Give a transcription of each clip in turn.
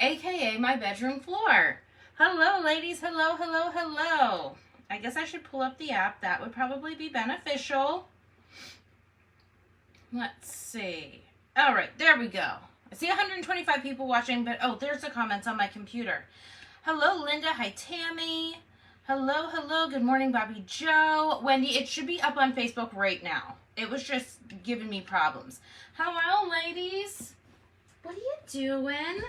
aka my bedroom floor. Hello, ladies. Hello, hello, hello. I guess I should pull up the app. That would probably be beneficial. Let's see. All right, there we go. I see 125 people watching, but oh, there's the comments on my computer. Hello, Linda. Hi, Tammy. Hello, hello. Good morning, Bobby Joe. Wendy, it should be up on Facebook right now. It was just giving me problems. Hello, ladies. What are you doing?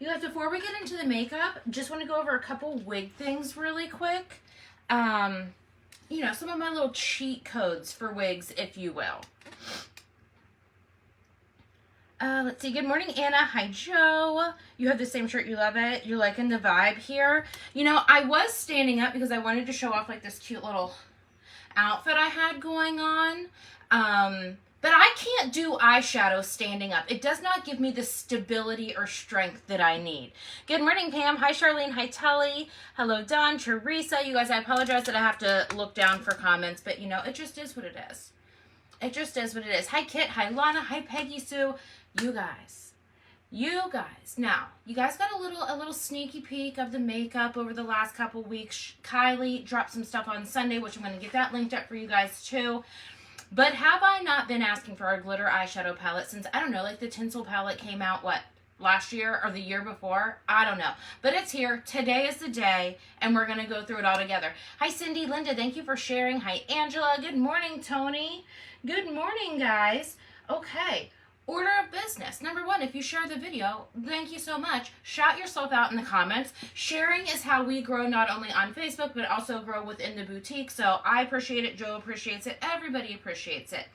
You guys, before we get into the makeup, just want to go over a couple wig things really quick. You know, some of my little cheat codes for wigs, if you will. Let's see. Good morning, Anna. Hi, Joe. You have the same shirt. You love it. You're liking the vibe here. You know, I was standing up because I wanted to show off like this cute little outfit I had going on. But I can't do eyeshadow standing up. It does not give me the stability or strength that I need. Good morning, Pam. Hi, Charlene. Hi, Tully. Hello, Dawn, Teresa. You guys, I apologize that I have to look down for comments, but you know, it just is what it is. It just is what it is. Hi, Kit. Hi, Lana. Hi, Peggy Sue. You guys. Now, you guys got a little sneaky peek of the makeup over the last couple weeks. Kylie dropped some stuff on Sunday, which I'm going to get that linked up for you guys too. But have I not been asking for a glitter eyeshadow palette since, I don't know, like the tinsel palette came out, what, last year or the year before? I don't know. But it's here. Today is the day, and we're going to go through it all together. Hi, Cindy. Linda, thank you for sharing. Hi, Angela. Good morning, Tony. Good morning, guys. Okay. Order of business. Number one, if you share the video, thank you so much. Shout yourself out in the comments. Sharing is how we grow not only on Facebook, but also grow within the boutique. So I appreciate it. Joe appreciates it. Everybody appreciates it.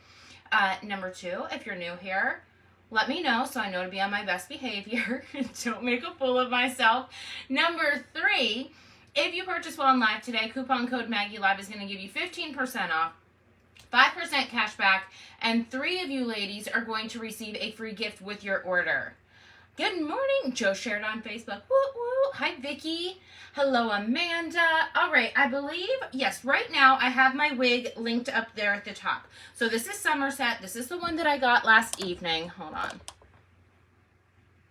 Number two, if you're new here, let me know so I know to be on my best behavior. Don't make a fool of myself. Number three, if you purchase while on live today, coupon code MAGGIELIVE is going to give you 15% off. 5% cash back, and 3 of you ladies are going to receive a free gift with your order. Good morning. Joe shared on Facebook. Woo, woo. Hi, Vicky. Hello, Amanda. All right, I believe, yes, right now I have my wig linked up there at the top. So this is Somerset. This is the one that I got last evening. Hold on.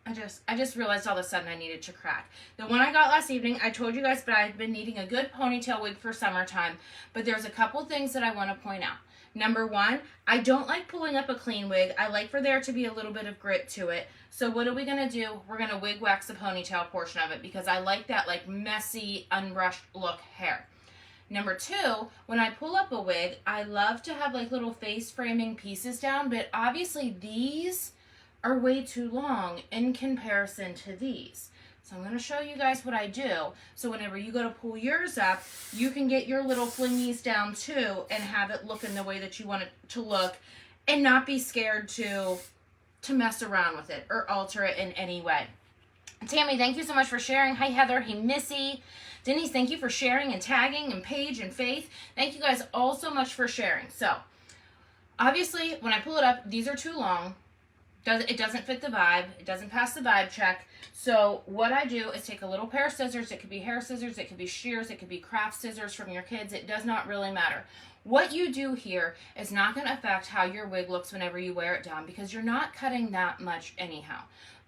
I just realized all of a sudden I needed to crack. The one I got last evening, I told you guys, but I've been needing a good ponytail wig for summertime. But there's a couple things that I want to point out. Number one, I don't like pulling up a clean wig. I like for there to be a little bit of grit to it. So what are we going to do? We're going to wig wax the ponytail portion of it because I like that like messy, unbrushed look hair. Number two, when I pull up a wig, I love to have like little face framing pieces down, but obviously these are way too long in comparison to these. So I'm going to show you guys what I do. So whenever you go to pull yours up, you can get your little flingies down too and have it look in the way that you want it to look and not be scared to mess around with it or alter it in any way. Tammy, thank you so much for sharing. Hi, Heather. Hey, Missy. Denise, thank you for sharing and tagging, and Paige and Faith. Thank you guys all so much for sharing. So obviously when I pull it up, these are too long. It doesn't fit the vibe. It doesn't pass the vibe check. So what I do is take a little pair of scissors. It could be hair scissors. It could be shears. It could be craft scissors from your kids. It does not really matter. What you do here is not going to affect how your wig looks whenever you wear it down because you're not cutting that much anyhow.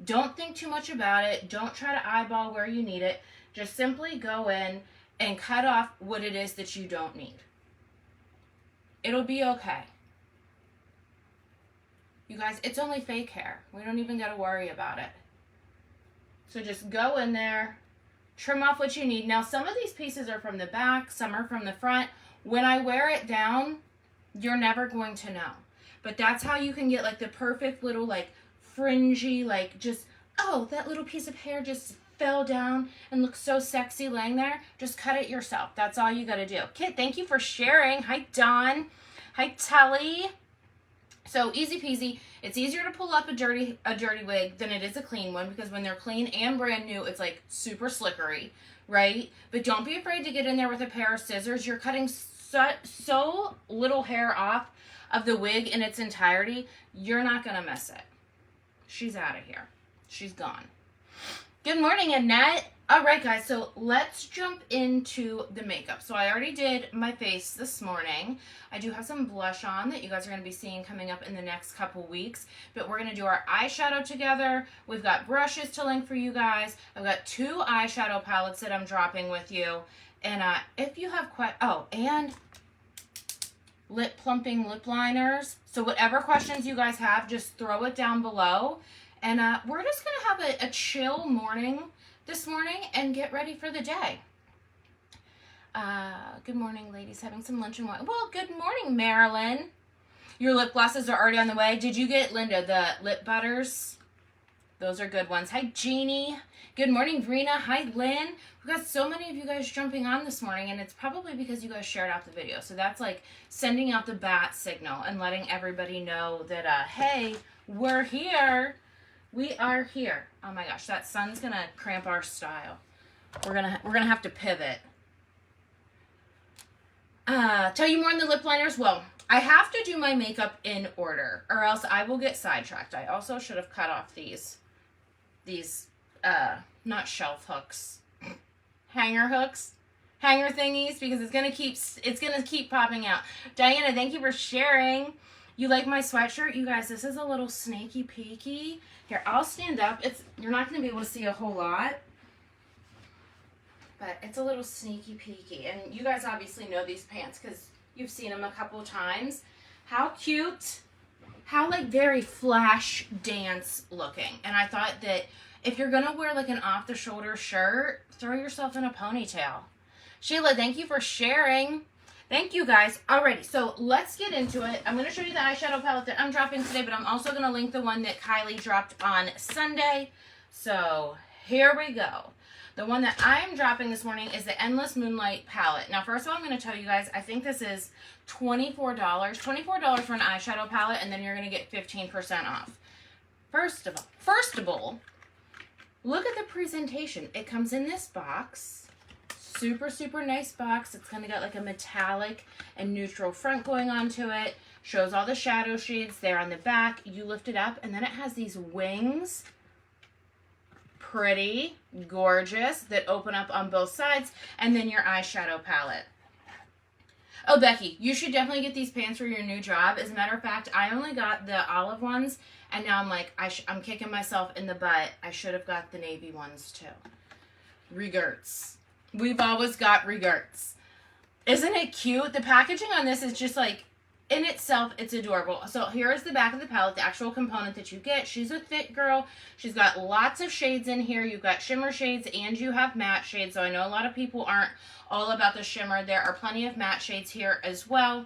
Don't think too much about it. Don't try to eyeball where you need it. Just simply go in and cut off what it is that you don't need. It'll be okay. You guys, it's only fake hair. We don't even got to worry about it. So just go in there, trim off what you need. Now, some of these pieces are from the back, some are from the front. When I wear it down, you're never going to know. But that's how you can get like the perfect little like fringy, like just, oh, that little piece of hair just fell down and looks so sexy laying there. Just cut it yourself. That's all you got to do. Kit, thank you for sharing. Hi, Dawn. Hi, Telly. So easy peasy. It's easier to pull up a dirty wig than it is a clean one because when they're clean and brand new, it's like super slickery, right? But don't be afraid to get in there with a pair of scissors. You're cutting so little hair off of the wig in its entirety. You're not going to miss it. She's out of here. She's gone. Good morning, Annette. All right, guys, so let's jump into the makeup. So I already did my face this morning. I do have some blush on that you guys are going to be seeing coming up in the next couple weeks, but we're going to do our eyeshadow together. We've got brushes to link for you guys. I've got 2 eyeshadow palettes that I'm dropping with you. And if you have and lip plumping lip liners. So whatever questions you guys have, just throw it down below. And we're just going to have a chill morning this morning and get ready for the day. Good morning, ladies. Having some lunch and wine. Well, good morning, Marilyn. Your lip glosses are already on the way. Did you get, Linda, the lip butters? Those are good ones. Hi, Jeannie. Good morning, Brina. Hi, Lynn. We've got so many of you guys jumping on this morning, and it's probably because you guys shared out the video. So that's like sending out the bat signal and letting everybody know that, hey, we're here. We are here. Oh my gosh, that sun's gonna cramp our style. We're gonna have to pivot. Tell you more on the lip liners. Well, I have to do my makeup in order, or else I will get sidetracked. I also should have cut off these not shelf hooks, hanger hooks, hanger thingies, because it's gonna keep popping out. Diana, thank you for sharing. You like my sweatshirt? You guys, this is a little snaky peeky. Here, I'll stand up. You're not going to be able to see a whole lot, but it's a little sneaky peeky. And you guys obviously know these pants because you've seen them a couple of times. How cute. How, like, very flash dance looking. And I thought that if you're going to wear, like, an off-the-shoulder shirt, throw yourself in a ponytail. Sheila, thank you for sharing. Thank you, guys. Alrighty, so let's get into it. I'm going to show you the eyeshadow palette that I'm dropping today, but I'm also going to link the one that Kylie dropped on Sunday. So here we go. The one that I'm dropping this morning is the Endless Moonlight palette. Now, first of all, I'm going to tell you guys, I think this is $24. $24 for an eyeshadow palette, and then you're going to get 15% off. First of all, look at the presentation. It comes in this box. Super, super nice box. It's kind of got like a metallic and neutral front going onto it. Shows all the shadow shades there on the back. You lift it up, and then it has these wings. Pretty, gorgeous, that open up on both sides. And then your eyeshadow palette. Oh, Becky, you should definitely get these pants for your new job. As a matter of fact, I only got the olive ones, and now I'm like, I'm kicking myself in the butt. I should have got the navy ones too. Regrets. We've always got regrets. Isn't it cute? The packaging on this is just like, in itself, it's adorable. So here is the back of the palette, the actual component that you get. She's a thick girl. She's got lots of shades in here. You've got shimmer shades and you have matte shades. So I know a lot of people aren't all about the shimmer. There are plenty of matte shades here as well.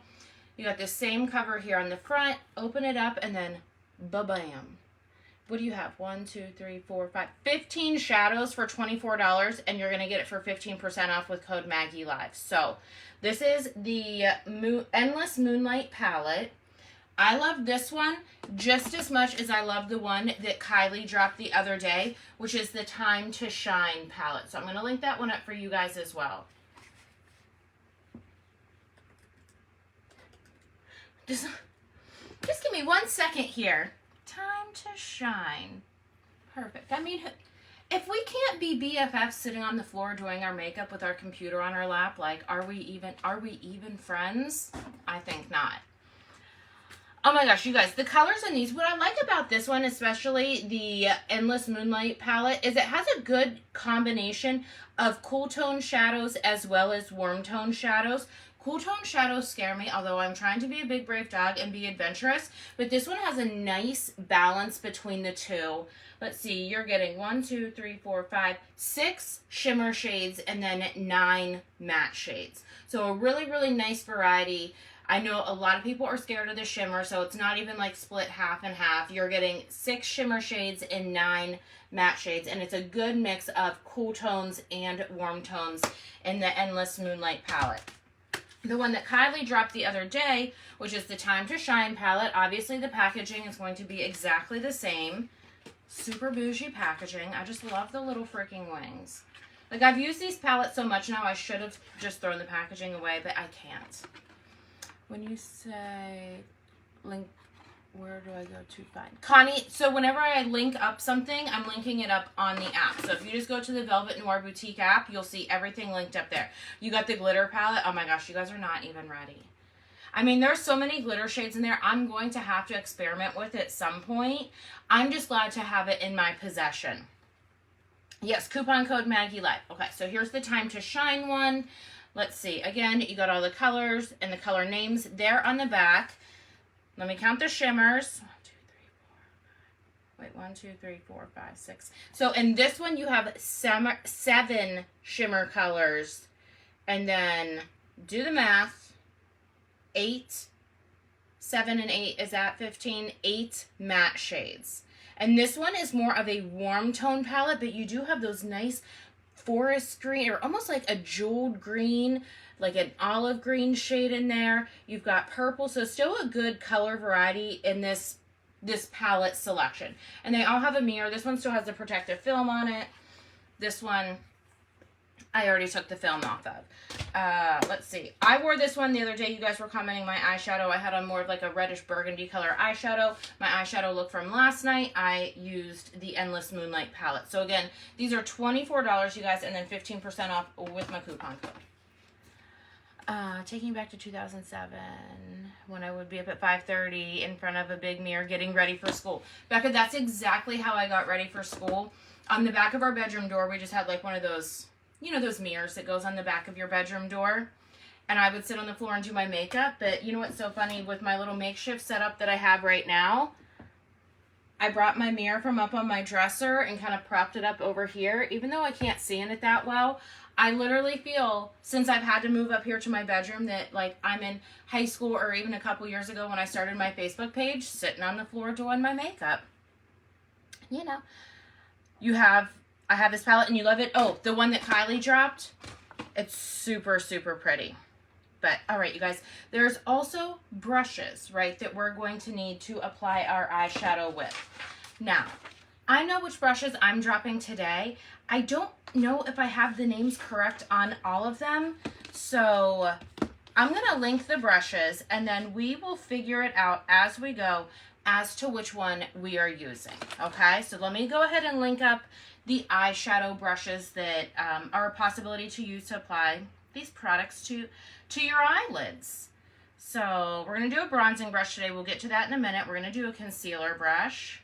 You got the same cover here on the front. Open it up and then ba-bam. What do you have? 1, 2, 3, 4, 5, 15 shadows for $24, and you're going to get it for 15% off with code MAGGIELIVE. So this is the Endless Moonlight palette. I love this one just as much as I love the one that Kylie dropped the other day, which is the Time to Shine palette. So I'm going to link that one up for you guys as well. Just give me 1 second here. Time to shine. Perfect. I mean, if we can't be BFFs sitting on the floor doing our makeup with our computer on our lap, like, are we even friends? I think not. Oh my gosh, you guys, the colors in these, what I like about this one, especially the Endless Moonlight palette, is it has a good combination of cool tone shadows as well as warm tone shadows. Cool tone shadows scare me, although I'm trying to be a big brave dog and be adventurous. But this one has a nice balance between the two. Let's see, you're getting 1, 2, 3, 4, 5, 6 shimmer shades and then 9 matte shades. So a really, really nice variety. I know a lot of people are scared of the shimmer, so it's not even like split half and half. You're getting 6 shimmer shades and 9 matte shades, and it's a good mix of cool tones and warm tones in the Endless Moonlight palette. The one that Kylie dropped the other day, which is the Time to Shine palette. Obviously, the packaging is going to be exactly the same. Super bougie packaging. I just love the little freaking wings. Like, I've used these palettes so much now, I should have just thrown the packaging away, but I can't. When you say link where do I go to find Connie? So whenever I link up something, I'm linking it up on the app. So if you just go to the Velvet Noir Boutique app, you'll see everything linked up there. You got the glitter palette. Oh my gosh, you guys are not even ready. I mean, there's so many glitter shades in there. I'm going to have to experiment with it at some point. I'm just glad to have it in my possession. Yes, coupon code MAGGIELIVE. Okay, so here's the Time to Shine one. Let's see. Again, you got all the colors and the color names there on the back. Let me count the shimmers. 1, 2, 3, 4, 5, 6. So in this one, you have 7 shimmer colors. And then do the math. 8, 7 and 8 is at 15. 8 matte shades. And this one is more of a warm tone palette, but you do have those nice forest green, or almost like a jeweled green, like an olive green shade in there. You've got purple, so still a good color variety in this palette selection. And they all have a mirror. This one still has the protective film on it. This one, I already took the film off of. Let's see. I wore this one the other day. You guys were commenting my eyeshadow. I had on more of like a reddish burgundy color eyeshadow. My eyeshadow look from last night, I used the Endless Moonlight palette. So again, these are $24, you guys, and then 15% off with my coupon code. Taking back to 2007, when I would be up at 5:30 in front of a big mirror getting ready for school. Becca, that's exactly how I got ready for school. On the back of our bedroom door, we just had like one of those, you know, those mirrors that goes on the back of your bedroom door. And I would sit on the floor and do my makeup. But you know what's so funny? With my little makeshift setup that I have right now, I brought my mirror from up on my dresser and kind of propped it up over here. Even though I can't see in it that well, I literally feel, since I've had to move up here to my bedroom, that like I'm in high school, or even a couple years ago when I started my Facebook page, sitting on the floor doing my makeup. You know, I have this palette and you love it. Oh, the one that Kylie dropped, it's super, super pretty. But all right, you guys, there's also brushes, right, that we're going to need to apply our eyeshadow with. Now, I know which brushes I'm dropping today. I don't know if I have the names correct on all of them. So I'm going to link the brushes and then we will figure it out as we go as to which one we are using. Okay, so let me go ahead and link up the eyeshadow brushes that are a possibility to use to apply these products to your eyelids. So we're going to do a bronzing brush today. We'll get to that in a minute. We're going to do a concealer brush,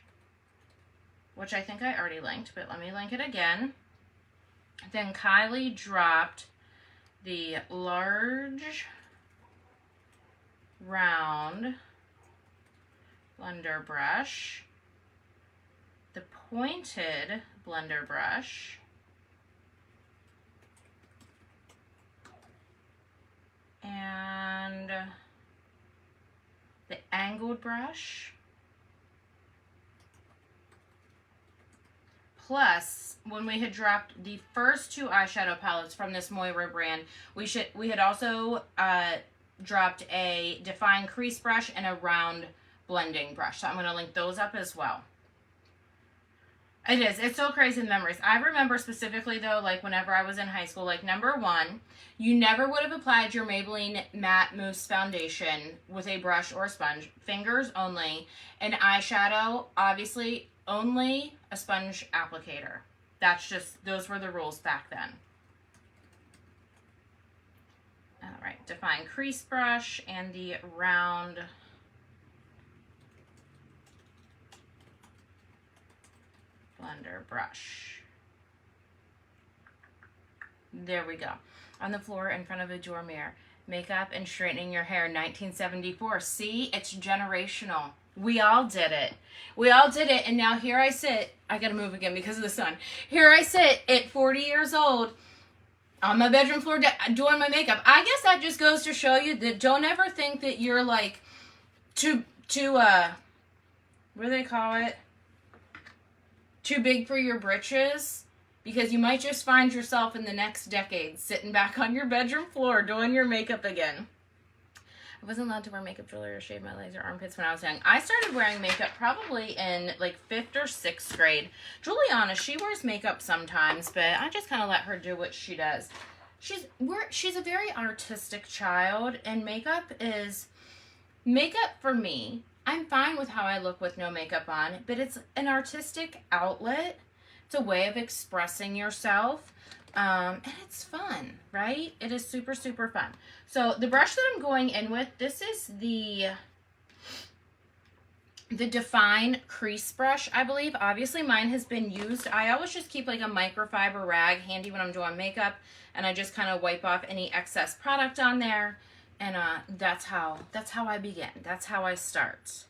which I think I already linked, but let me link it again. Then Kylie dropped the large round blender brush, the pointed blender brush, and the angled brush. Plus, when we had dropped the first 2 eyeshadow palettes from this Moira brand, we had also dropped a defined crease brush and a round blending brush. So I'm going to link those up as well. It's so crazy in memories. I remember specifically though, like whenever I was in high school, like number 1, you never would have applied your Maybelline Matte Mousse Foundation with a brush or a sponge. Fingers only. And eyeshadow, obviously, only a sponge applicator. That's just, those were the rules back then. All right, define crease brush and the round blender brush. There we go. On the floor in front of a door mirror. Makeup and straightening your hair, 1974. See, it's generational. We all did it. We all did it. And now here I sit. I got to move again because of the sun. Here I sit at 40 years old on my bedroom floor doing my makeup. I guess that just goes to show you that don't ever think that you're like too what do they call it? Too big for your britches, because you might just find yourself in the next decade sitting back on your bedroom floor doing your makeup again. I wasn't allowed to wear makeup jewelry or shave my legs or armpits when I was young. I started wearing makeup probably in like 5th or 6th grade. Juliana, she wears makeup sometimes, but I just kind of let her do what she does. She's a very artistic child, and makeup for me I'm fine with how I look with no makeup on, but it's an artistic outlet. It's a way of expressing yourself. And it's fun, right? It is super, super fun. So the brush that I'm going in with, this is the Define Crease Brush, I believe. Obviously, mine has been used. I always just keep like a microfiber rag handy when I'm doing makeup, and I just kind of wipe off any excess product on there. And that's how I begin. That's how I start.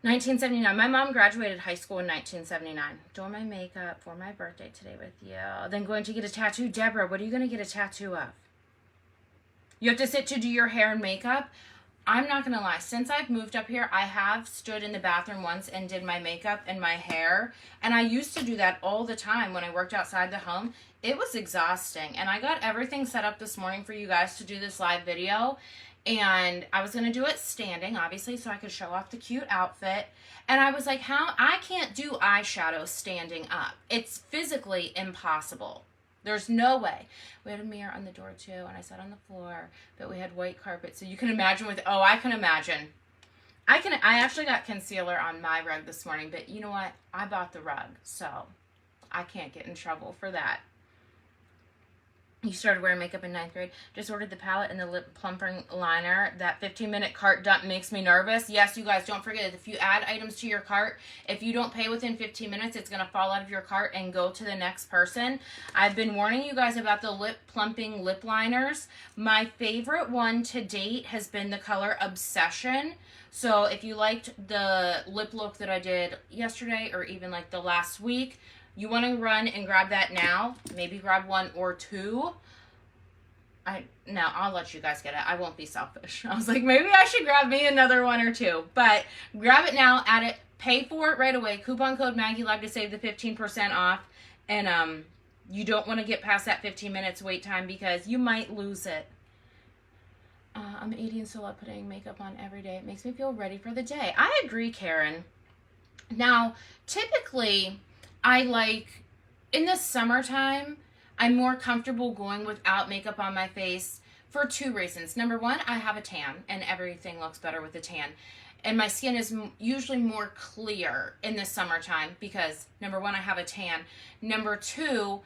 1979. My mom graduated high school in 1979. Doing my makeup for my birthday today with you. Then going to get a tattoo. Deborah, what are you going to get a tattoo of? You have to sit to do your hair and makeup? I'm not going to lie. Since I've moved up here, I have stood in the bathroom once and did my makeup and my hair. And I used to do that all the time when I worked outside the home. It was exhausting. And I got everything set up this morning for you guys to do this live video. And I was going to do it standing, obviously, so I could show off the cute outfit. And I was like, I can't do eyeshadow standing up. It's physically impossible. There's no way. We had a mirror on the door too, and I sat on the floor, but we had white carpet. So you can imagine I can imagine. I actually got concealer on my rug this morning, but you know what? I bought the rug, so I can't get in trouble for that. You started wearing makeup in 9th grade. Just ordered the palette and the lip plumping liner. That 15-minute cart dump makes me nervous. Yes, you guys, don't forget, if you add items to your cart, if you don't pay within 15 minutes, it's going to fall out of your cart and go to the next person. I've been warning you guys about the lip plumping lip liners. My favorite one to date has been the color Obsession. So if you liked the lip look that I did yesterday or even like the last week, you want to run and grab that now. Maybe grab one or two. I'll let you guys get it. I won't be selfish. I was like, maybe I should grab me another one or two. But grab it now, add it, pay for it right away. Coupon code MAGGIELIVE to save the 15% off. And you don't want to get past that 15 minutes wait time because you might lose it. I'm 80 and still up putting makeup on every day. It makes me feel ready for the day. I agree, Karen. Now, typically, in the summertime, I'm more comfortable going without makeup on my face for two reasons. Number one, I have a tan, and everything looks better with a tan. And my skin is usually more clear in the summertime because, number one, I have a tan. Number two,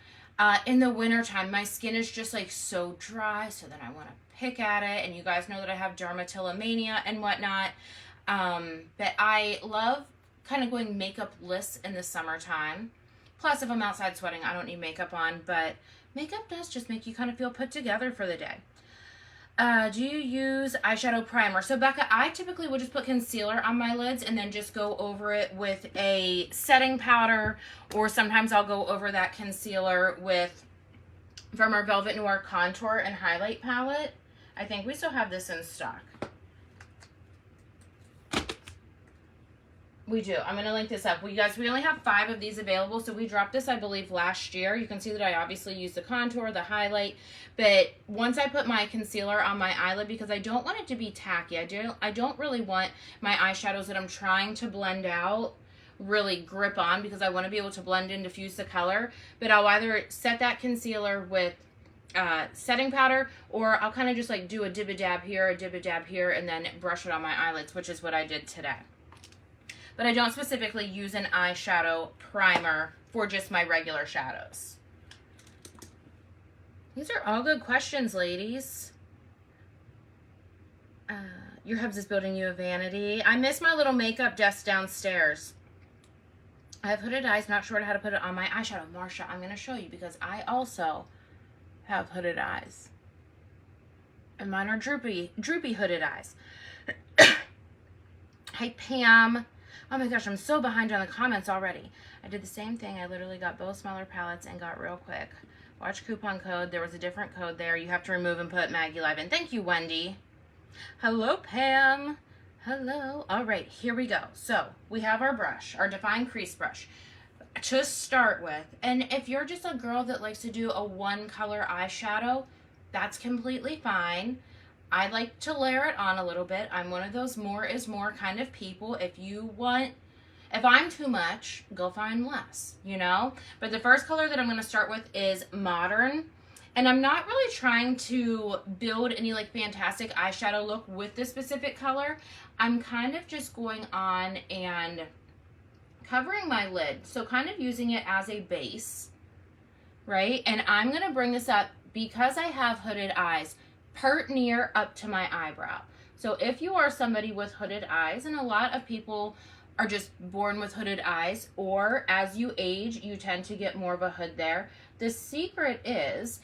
in the wintertime, my skin is just like so dry, so then I want to pick at it. And you guys know that I have dermatillomania and whatnot. But I love kind of going makeup-less in the summertime. Plus, if I'm outside sweating, I don't need makeup on, but makeup does just make you kind of feel put together for the day. Do you use eyeshadow primer? So, Becca, I typically would just put concealer on my lids and then just go over it with a setting powder, or sometimes I'll go over that concealer from our Velvet Noir Contour and Highlight Palette. I think we still have this in stock. We do. I'm going to link this up. We only have 5 of these available, so we dropped this, I believe, last year. You can see that I obviously use the contour, the highlight, but once I put my concealer on my eyelid, because I don't want it to be tacky, I don't really want my eyeshadows that I'm trying to blend out really grip on, because I want to be able to blend and diffuse the color, but I'll either set that concealer with setting powder, or I'll kind of just like do a dib-a-dab here, and then brush it on my eyelids, which is what I did today. But I don't specifically use an eyeshadow primer for just my regular shadows. These are all good questions, ladies. Your hubs is building you a vanity. I miss my little makeup desk downstairs. I have hooded eyes, not sure how to put it on my eyeshadow. Marsha, I'm going to show you because I also have hooded eyes. And mine are droopy hooded eyes. Hi, Pam. Oh my gosh, I'm so behind on the comments already. I did the same thing. I literally got both smaller palettes and got real quick. Watch coupon code. There was a different code there. You have to remove and put MAGGIELIVE in. Thank you, Wendy. Hello, Pam. Hello. All right, here we go. So we have our brush, our Define Crease Brush to start with. And if you're just a girl that likes to do a one color eyeshadow, that's completely fine. I like to layer it on a little bit. I'm one of those more is more kind of people. If I'm too much, go find less, you know? But the first color that I'm going to start with is Modern. And I'm not really trying to build any like fantastic eyeshadow look with this specific color. I'm kind of just going on and covering my lid. So kind of using it as a base, right? And I'm going to bring this up because I have hooded eyes, pert near up to my eyebrow. So if you are somebody with hooded eyes, and a lot of people are just born with hooded eyes, or as you age, you tend to get more of a hood there. The secret is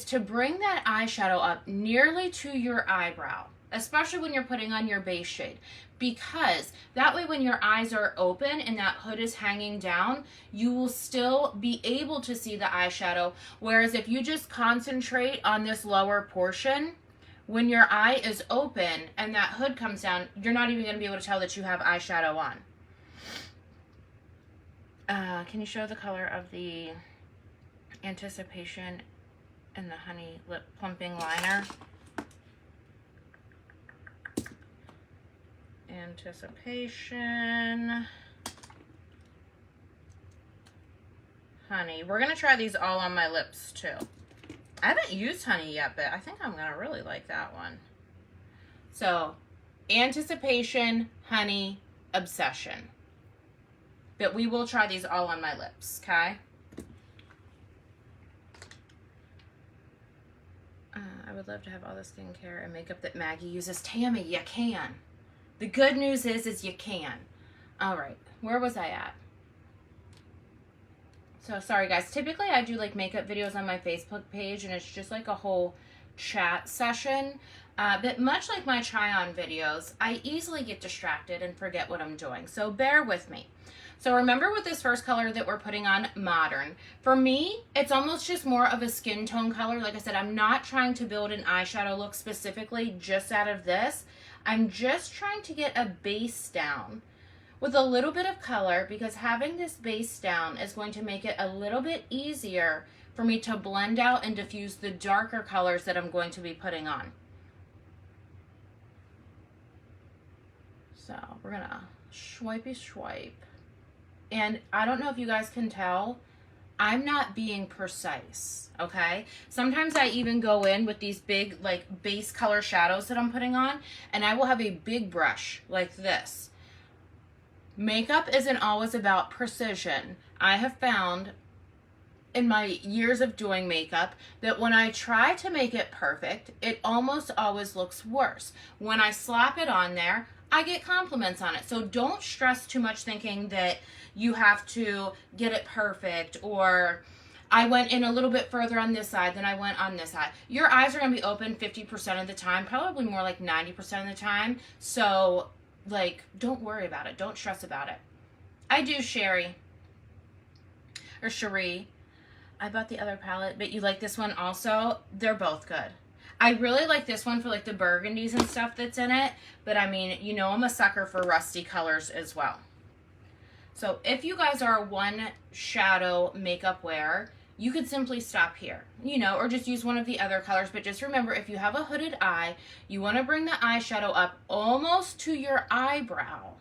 to bring that eyeshadow up nearly to your eyebrow, especially when you're putting on your base shade, because that way when your eyes are open and that hood is hanging down, you will still be able to see the eyeshadow. Whereas if you just concentrate on this lower portion, when your eye is open and that hood comes down, you're not even going to be able to tell that you have eyeshadow on. Can you show the color of the Anticipation and the Honey Lip Plumping Liner? Anticipation. Honey. We're going to try these all on my lips too. I haven't used Honey yet, but I think I'm going to really like that one. So, Anticipation, Honey, Obsession. But we will try these all on my lips, okay? I would love to have all the skincare and makeup that Maggie uses. Tammy, you can. The good news is you can. All right, where was I at? So sorry guys, typically I do like makeup videos on my Facebook page and it's just like a whole chat session. But much like my try on videos, I easily get distracted and forget what I'm doing. So bear with me. So remember with this first color that we're putting on, Modern. For me, it's almost just more of a skin tone color. Like I said, I'm not trying to build an eyeshadow look specifically just out of this. I'm just trying to get a base down with a little bit of color, because having this base down is going to make it a little bit easier for me to blend out and diffuse the darker colors that I'm going to be putting on. So we're gonna swipey swipe. And I don't know if you guys can tell, I'm not being precise, okay? Sometimes I even go in with these big like base color shadows that I'm putting on, and I will have a big brush like this. Makeup isn't always about precision. I have found in my years of doing makeup that when I try to make it perfect, it almost always looks worse. When I slap it on there, I get compliments on it. So don't stress too much thinking that you have to get it perfect, or I went in a little bit further on this side than I went on this side. Your eyes are going to be open 50% of the time, probably more like 90% of the time. So like, don't worry about it. Don't stress about it. I do, Sherry. Or Cherie. I bought the other palette, but you like this one also? They're both good. I really like this one for like the burgundies and stuff that's in it, but I mean, you know, I'm a sucker for rusty colors as well. So if you guys are a one shadow makeup wearer, you could simply stop here, you know, or just use one of the other colors. But just remember, if you have a hooded eye, you want to bring the eyeshadow up almost to your eyebrow,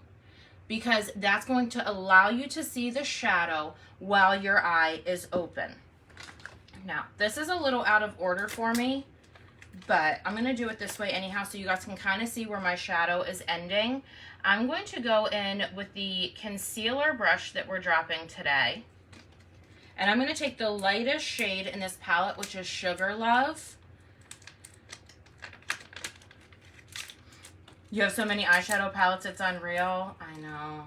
because that's going to allow you to see the shadow while your eye is open. Now, this is a little out of order for me, but I'm going to do it this way anyhow so you guys can kind of see where my shadow is ending. I'm going to go in with the concealer brush that we're dropping today. And I'm going to take the lightest shade in this palette, which is Sugar Love. You have so many eyeshadow palettes, it's unreal. I know.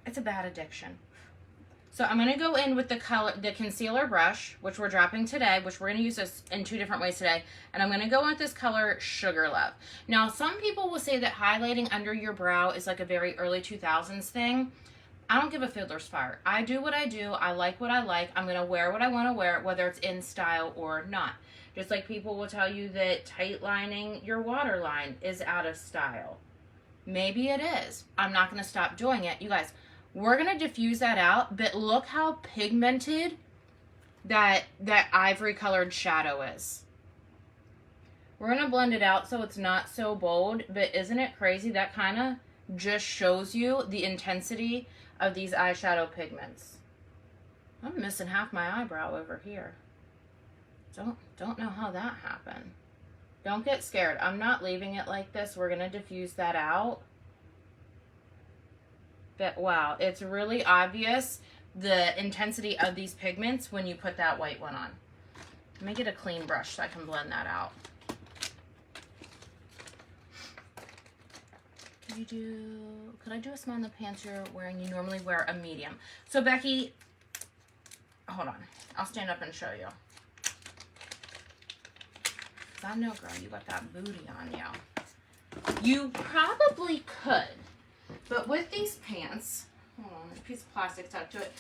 It's a bad addiction. So I'm going to go in with the concealer brush, which we're dropping today, which we're going to use this in two different ways today. And I'm going to go in with this color, Sugar Love. Now, some people will say that highlighting under your brow is like a very early 2000s thing. I don't give a fiddler's fire. I do what I do. I like what I like. I'm going to wear what I want to wear, whether it's in style or not. Just like people will tell you that tight lining your waterline is out of style. Maybe it is. I'm not going to stop doing it. You guys, we're going to diffuse that out, but look how pigmented that ivory colored shadow is. We're going to blend it out so it's not so bold, but isn't it crazy? That kind of just shows you the intensity of these eyeshadow pigments. I'm missing half my eyebrow over here. Don't know how that happened. Don't get scared. I'm not leaving it like this. We're going to diffuse that out. But wow, it's really obvious the intensity of these pigments when you put that white one on. Let me get a clean brush so I can blend that out. Could I do a small in the pants you're wearing? You normally wear a medium. So Becky, hold on. I'll stand up and show you. I know, girl, you got that booty on you. You probably could, but with these pants, hold on, there's a piece of plastic stuck to it.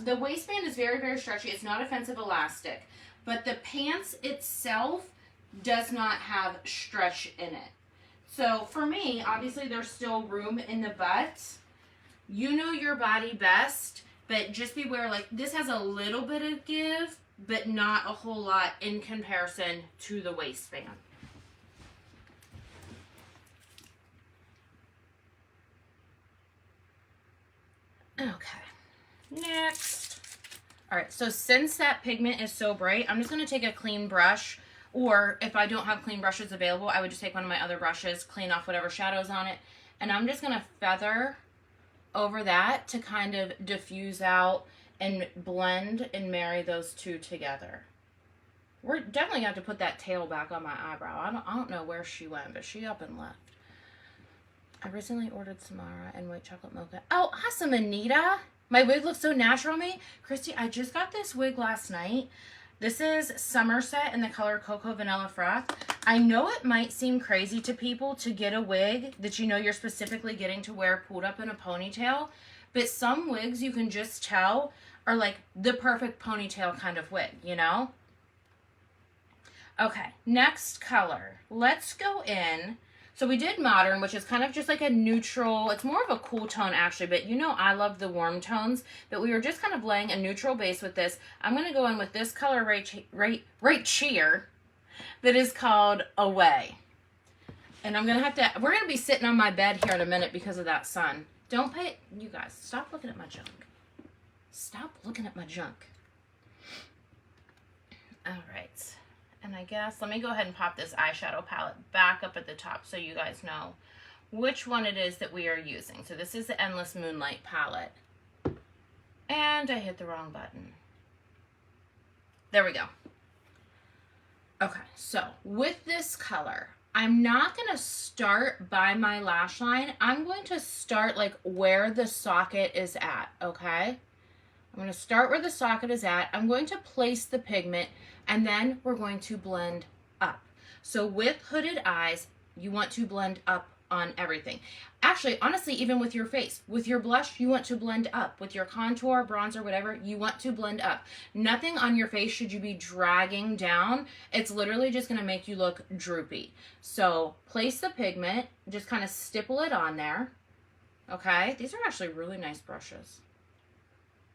The waistband is very, very stretchy. It's not offensive elastic, but the pants itself does not have stretch in it. So for me, obviously there's still room in the butt. You know your body best, but just beware, like this has a little bit of give, but not a whole lot in comparison to the waistband. Okay, next. All right, so since that pigment is so bright, I'm just gonna take a clean brush, or if I don't have clean brushes available, I would just take one of my other brushes, clean off whatever shadow's on it, and I'm just gonna feather over that to kind of diffuse out and blend and marry those two together. We're definitely going to have to put that tail back on my eyebrow. I don't know where she went, but she up and left. I recently ordered Samara and white chocolate mocha. Oh, awesome, Anita. My wig looks so natural on me. Christy, I just got this wig last night. This is Somerset in the color Cocoa Vanilla Froth. I know it might seem crazy to people to get a wig that you know you're specifically getting to wear pulled up in a ponytail, but some wigs you can just tell are like the perfect ponytail kind of wig, you know? Okay, next color. Let's go in. So we did modern, which is kind of just like a neutral, it's more of a cool tone actually, but you know I love the warm tones, but we were just kind of laying a neutral base with this. I'm going to go in with this color right here that is called Away. And I'm going to have to, we're going to be sitting on my bed here in a minute because of that sun. Don't pay, you guys, stop looking at my junk. Stop looking at my junk. All right. And I guess, let me go ahead and pop this eyeshadow palette back up at the top so you guys know which one it is that we are using. So this is the Endless Moonlight palette. And I hit the wrong button. There we go. Okay, so with this color, I'm not going to start by my lash line. I'm going to start like where the socket is at, okay? I'm going to start where the socket is at. I'm going to place the pigment, and then we're going to blend up. So with hooded eyes, you want to blend up on everything. Actually, honestly, even with your face, with your blush, you want to blend up. With your contour, bronzer, whatever, you want to blend up. Nothing on your face should you be dragging down. It's literally just going to make you look droopy. So place the pigment, just kind of stipple it on there. Okay, these are actually really nice brushes.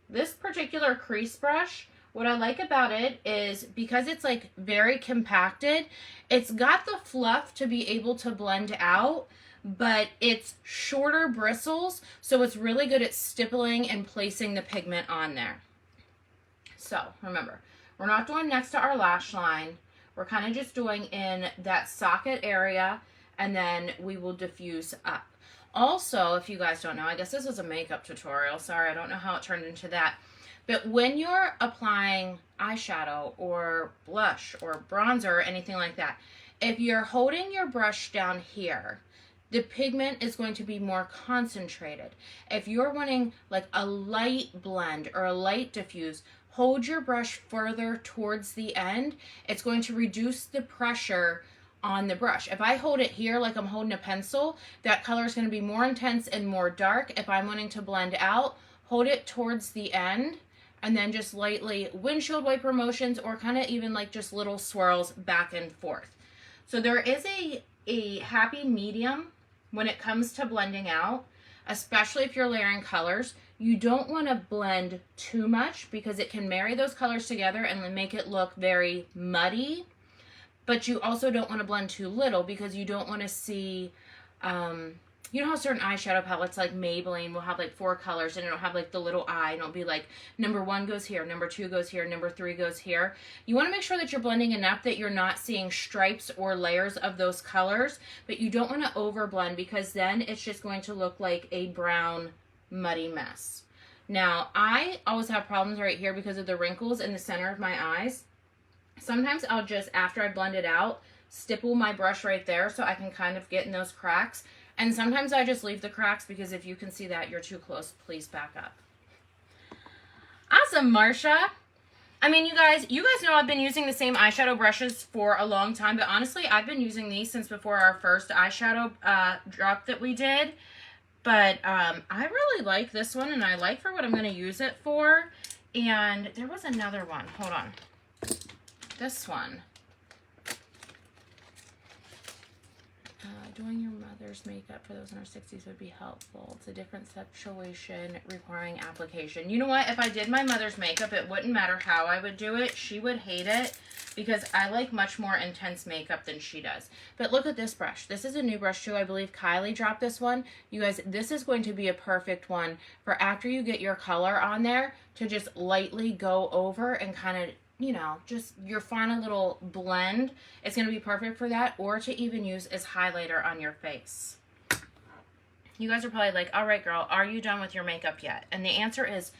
This particular crease brush, what I like about it is because it's like very compacted, it's got the fluff to be able to blend out, but it's shorter bristles, so it's really good at stippling and placing the pigment on there. So remember, we're not doing next to our lash line. We're kind of just doing in that socket area, and then we will diffuse up. Also, if you guys don't know, I guess this is a makeup tutorial. Sorry, I don't know how it turned into that. But when you're applying eyeshadow or blush or bronzer or anything like that, if you're holding your brush down here, the pigment is going to be more concentrated. If you're wanting like a light blend or a light diffuse, hold your brush further towards the end. It's going to reduce the pressure on the brush. If I hold it here like I'm holding a pencil, that color is going to be more intense and more dark. If I'm wanting to blend out, hold it towards the end and then just lightly windshield wiper motions or kind of even like just little swirls back and forth. So there is a happy medium when it comes to blending out, especially if you're layering colors. You don't want to blend too much because it can marry those colors together and make it look very muddy. But you also don't want to blend too little because you don't want to see you know how certain eyeshadow palettes like Maybelline will have like 4 colors and it'll have like the little eye and it'll be like number 1 goes here, number 2 goes here, number 3 goes here. You want to make sure that you're blending enough that you're not seeing stripes or layers of those colors, but you don't want to over blend because then it's just going to look like a brown muddy mess. Now, I always have problems right here because of the wrinkles in the center of my eyes. Sometimes I'll just, after I blend it out, stipple my brush right there so I can kind of get in those cracks. And sometimes I just leave the cracks because if you can see that you're too close, please back up. Awesome, Marsha. I mean, you guys know I've been using the same eyeshadow brushes for a long time, but honestly, I've been using these since before our first eyeshadow drop that we did. But I really like this one, and I like for what I'm going to use it for. And there was another one. Hold on. This one. Doing your mother's makeup for those in her 60s would be helpful. It's a different situation requiring application. You know what? If I did my mother's makeup, it wouldn't matter how I would do it. She would hate it because I like much more intense makeup than she does. But look at this brush. This is a new brush too. I believe Kylie dropped this one. You guys, this is going to be a perfect one for after you get your color on there to just lightly go over and kind of, you know, just your final little blend. It's going to be perfect for that, or to even use as highlighter on your face. You guys are probably like, all right, girl, are you done with your makeup yet? And the answer is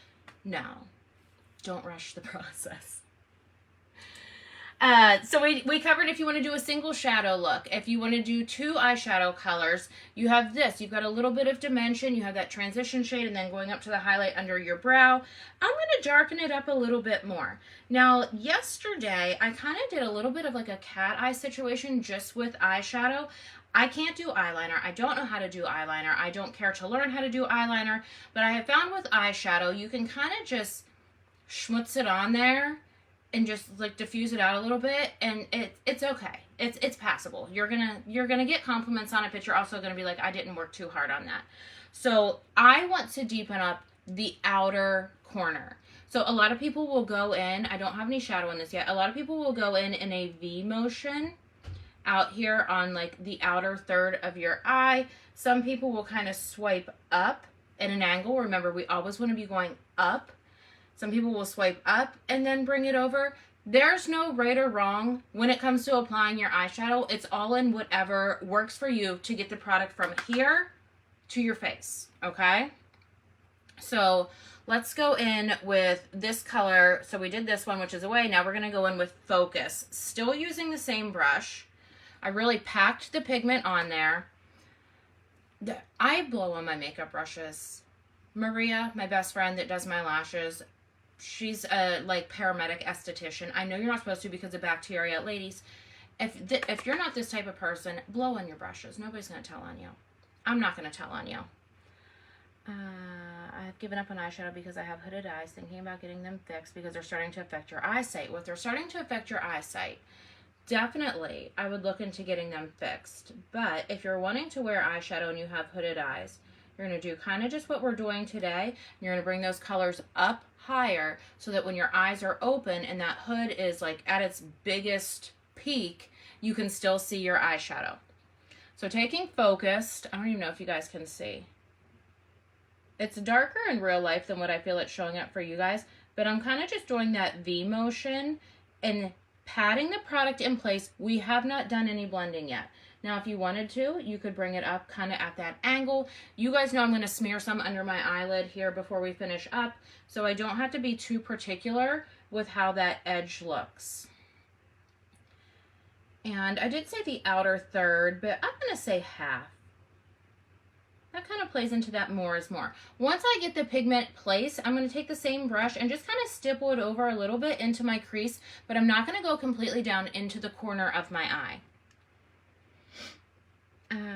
no. Don't rush the process. So we covered if you want to do a single shadow look. If you want to do 2 eyeshadow colors, you have this. You've got a little bit of dimension. You have that transition shade and then going up to the highlight under your brow. I'm going to darken it up a little bit more. Now, yesterday, I kind of did a little bit of like a cat eye situation just with eyeshadow. I can't do eyeliner. I don't know how to do eyeliner. I don't care to learn how to do eyeliner. But I have found with eyeshadow, you can kind of just schmutz it on there and just like diffuse it out a little bit, and it's okay. It's passable. You're gonna get compliments on it, but you're also gonna be like, I didn't work too hard on that. So I want to deepen up the outer corner. So a lot of people will go in, I don't have any shadow in this yet, a lot of people will go in a V motion out here on like the outer third of your eye. Some people will kind of swipe up at an angle. Remember, we always want to be going up. Some people will swipe up and then bring it over. There's no right or wrong when it comes to applying your eyeshadow. It's all in whatever works for you to get the product from here to your face, okay? So let's go in with this color. So we did this one, which is away. Now we're going to go in with Focus. Still using the same brush. I really packed the pigment on there. I blow on my makeup brushes. Maria, my best friend that does my lashes, she's a like paramedic esthetician. I know you're not supposed to because of bacteria. Ladies, if you're not this type of person, blow on your brushes. Nobody's going to tell on you. I'm not going to tell on you. I've given up on eyeshadow because I have hooded eyes, thinking about getting them fixed because they're starting to affect your eyesight. Well, if they're starting to affect your eyesight, definitely I would look into getting them fixed. But if you're wanting to wear eyeshadow and you have hooded eyes, you're going to do kind of just what we're doing today. You're going to bring those colors up higher so that when your eyes are open and that hood is like at its biggest peak, you can still see your eyeshadow. So taking Focused, I don't even know if you guys can see. It's darker in real life than what I feel it's showing up for you guys, but I'm kind of just doing that V motion and patting the product in place. We have not done any blending yet. Now, if you wanted to, you could bring it up kind of at that angle. You guys know I'm going to smear some under my eyelid here before we finish up, so I don't have to be too particular with how that edge looks. And I did say the outer third, but I'm going to say half. That kind of plays into that more is more. Once I get the pigment placed, I'm going to take the same brush and just kind of stipple it over a little bit into my crease, but I'm not going to go completely down into the corner of my eye.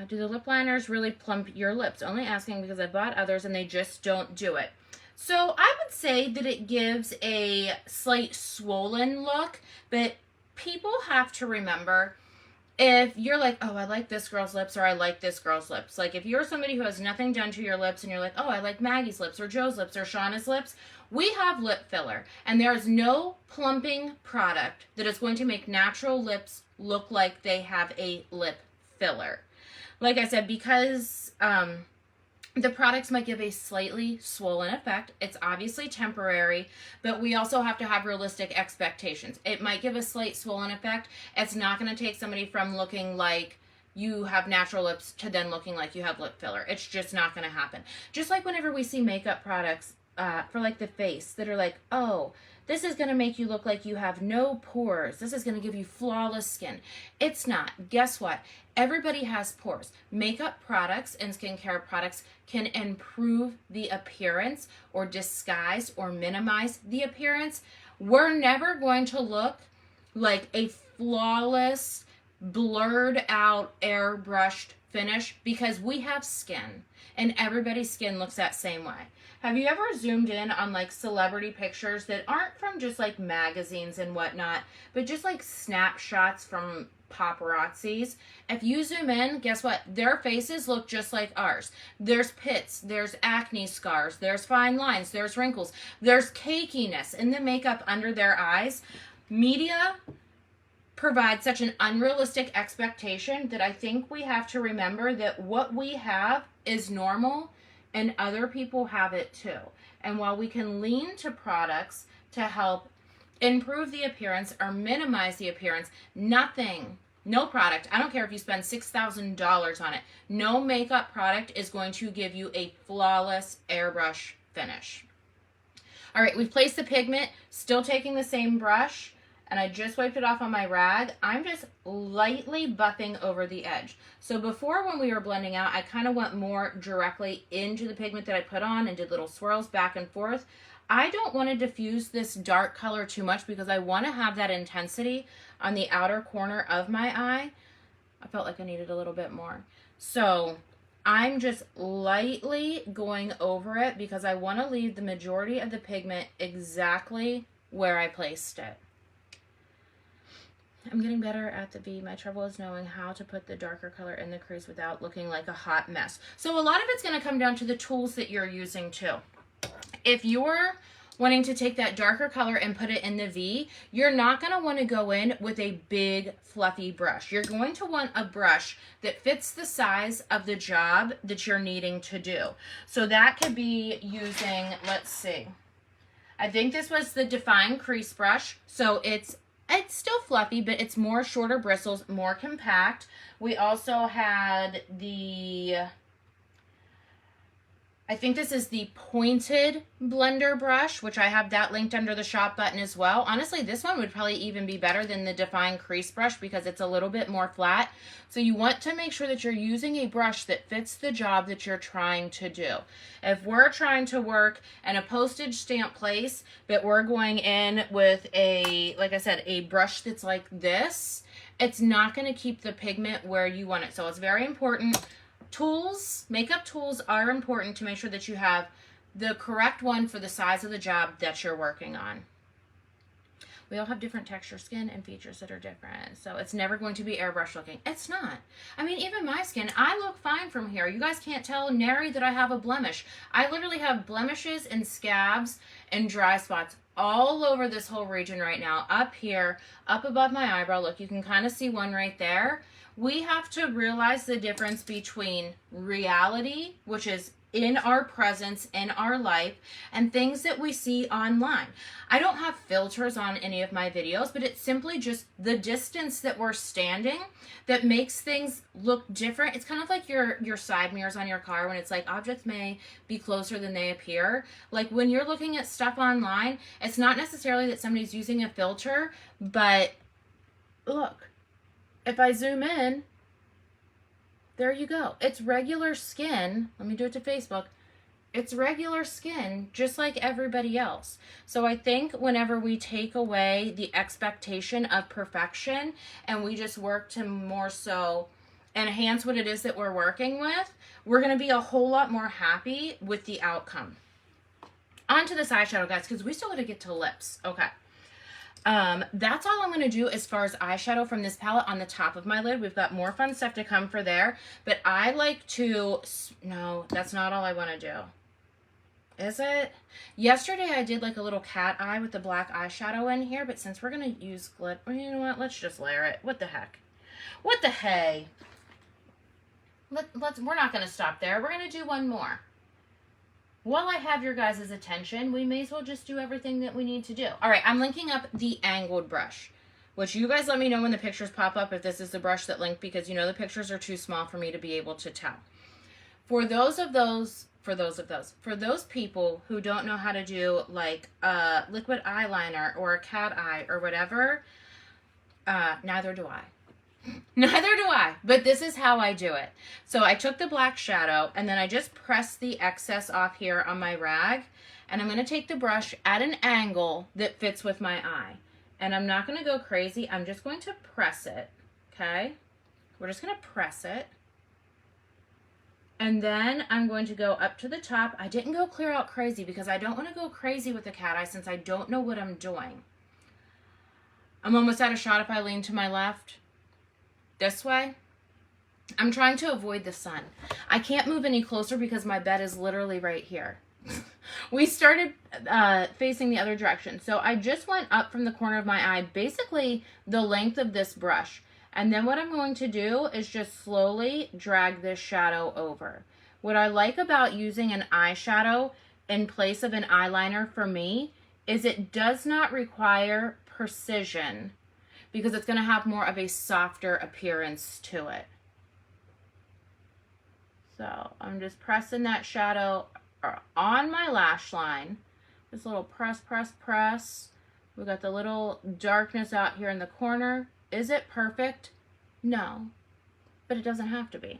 Do the lip liners really plump your lips? Only asking because I bought others and they just don't do it. So I would say that it gives a slight swollen look, but people have to remember, if you're like, oh, I like this girl's lips or I like this girl's lips. Like if you're somebody who has nothing done to your lips and you're like, oh, I like Maggie's lips or Joe's lips or Shauna's lips, we have lip filler. And there is no plumping product that is going to make natural lips look like they have a lip filler. like I said, because the products might give a slightly swollen effect. It's obviously temporary, but we also have to have realistic expectations. It might give a slight swollen effect. It's not going to take somebody from looking like you have natural lips to then looking like you have lip filler. It's just not going to happen. Just like whenever we see makeup products for like the face that are like, oh, this is going to make you look like you have no pores. This is going to give you flawless skin. It's not. Guess what? Everybody has pores. Makeup products and skincare products can improve the appearance or disguise or minimize the appearance. We're never going to look like a flawless, blurred out, airbrushed finish because we have skin and everybody's skin looks that same way. Have you ever zoomed in on like celebrity pictures that aren't from just like magazines and whatnot, but just like snapshots from paparazzis? If you zoom in, guess what? Their faces look just like ours. There's pits, there's acne scars, there's fine lines, there's wrinkles, there's cakiness in the makeup under their eyes. Media provides such an unrealistic expectation that I think we have to remember that what we have is normal and other people have it too. And while we can lean to products to help improve the appearance or minimize the appearance, no product, I don't care if you spend $6,000 on it, no makeup product is going to give you a flawless airbrush finish. All right, we've placed the pigment, still taking the same brush, and I just wiped it off on my rag. I'm just lightly buffing over the edge. So before, when we were blending out, I kind of went more directly into the pigment that I put on and did little swirls back and forth. I don't want to diffuse this dark color too much because I want to have that intensity on the outer corner of my eye. I felt like I needed a little bit more. So I'm just lightly going over it because I want to leave the majority of the pigment exactly where I placed it. I'm getting better at the V. My trouble is knowing how to put the darker color in the crease without looking like a hot mess. So a lot of it's going to come down to the tools that you're using too. If you're wanting to take that darker color and put it in the V, you're not going to want to go in with a big fluffy brush. You're going to want a brush that fits the size of the job that you're needing to do. So that could be using, let's see, I think this was the Define Crease Brush. So it's still fluffy, but it's more shorter bristles, more compact. We also had the, I think this is the pointed blender brush, which I have that linked under the shop button as well. Honestly, this one would probably even be better than the Define Crease Brush because it's a little bit more flat. So you want to make sure that you're using a brush that fits the job that you're trying to do. If we're trying to work in a postage stamp place, but we're going in with a, like I said, a brush that's like this, it's not going to keep the pigment where you want it. So it's very important. Tools, makeup tools are important to make sure that you have the correct one for the size of the job that you're working on. We all have different texture skin and features that are different. So it's never going to be airbrush looking. It's not. I mean, even my skin, I look fine from here. You guys can't tell nary that I have a blemish. I literally have blemishes and scabs and dry spots all over this whole region right now. Up here, up above my eyebrow. Look, you can kind of see one right there. We have to realize the difference between reality, which is in our presence, in our life, and things that we see online. I don't have filters on any of my videos, but it's simply just the distance that we're standing that makes things look different. It's kind of like your side mirrors on your car when it's like objects may be closer than they appear. Like when you're looking at stuff online, it's not necessarily that somebody's using a filter, but look, if I zoom in, there you go. It's regular skin. Let me do it to Facebook. It's regular skin, just like everybody else. So I think whenever we take away the expectation of perfection and we just work to more so enhance what it is that we're working with, we're going to be a whole lot more happy with the outcome. On to this eyeshadow, guys, because we still got to get to lips. Okay. That's all I'm going to do as far as eyeshadow from this palette on the top of my lid. We've got more fun stuff to come for there, but I like to, no, that's not all I want to do. Is it? Yesterday I did like a little cat eye with the black eyeshadow in here, but since we're going to use glitter, you know what? Let's just layer it. What the heck? What the hey? we're not going to stop there. We're going to do one more. While I have your guys' attention, we may as well just do everything that we need to do. All right, I'm linking up the angled brush, which you guys let me know when the pictures pop up if this is the brush that linked, because you know the pictures are too small for me to be able to tell. For those people who don't know how to do like a liquid eyeliner or a cat eye or whatever, neither do I. Neither do I, but this is how I do it. So I took the black shadow and then I just pressed the excess off here on my rag, and I'm going to take the brush at an angle that fits with my eye. And I'm not going to go crazy. I'm just going to press it, okay? We're just going to press it. And then I'm going to go up to the top. I didn't go clear out crazy because I don't want to go crazy with the cat eye since I don't know what I'm doing. I'm almost out of shot if I lean to my left. This way. I'm trying to avoid the sun. I can't move any closer because my bed is literally right here. We started facing the other direction. So I just went up from the corner of my eye, basically the length of this brush. And then what I'm going to do is just slowly drag this shadow over. What I like about using an eyeshadow in place of an eyeliner for me is it does not require precision, because it's going to have more of a softer appearance to it. So I'm just pressing that shadow on my lash line. This little press, press, press. We got the little darkness out here in the corner. Is it perfect? No, but it doesn't have to be.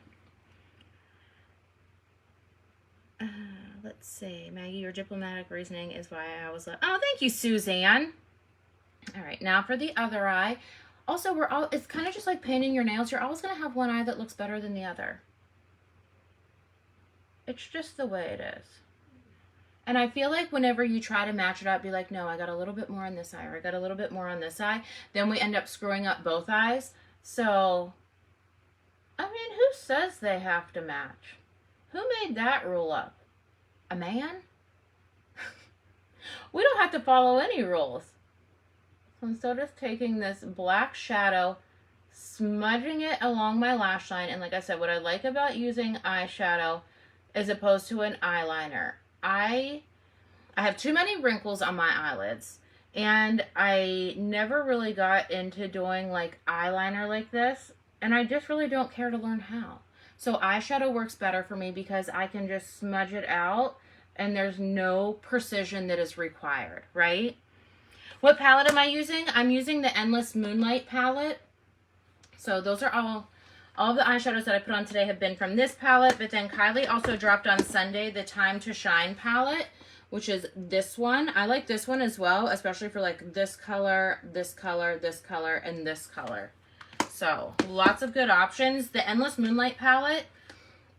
Let's see. Maggie, your diplomatic reasoning is why I was like, oh, thank you, Suzanne. All right, now for the other eye. Also, it's kind of just like painting your nails. You're always going to have one eye that looks better than the other. It's just the way it is. And I feel like whenever you try to match it up, be like, no, I got a little bit more on this eye, or I got a little bit more on this eye. Then we end up screwing up both eyes. So, I mean, who says they have to match? Who made that rule up? A man? We don't have to follow any rules. So instead of just taking this black shadow, smudging it along my lash line, and like I said, what I like about using eyeshadow as opposed to an eyeliner, I have too many wrinkles on my eyelids, and I never really got into doing like eyeliner like this, and I just really don't care to learn how. So eyeshadow works better for me because I can just smudge it out and there's no precision that is required, right? What palette am I using? I'm using the Endless Moonlight palette. So those are all the eyeshadows that I put on today have been from this palette, but then Kylie also dropped on Sunday the Time to Shine palette, which is this one. I like this one as well, especially for like this color, this color, this color, and this color. So lots of good options. The Endless Moonlight palette,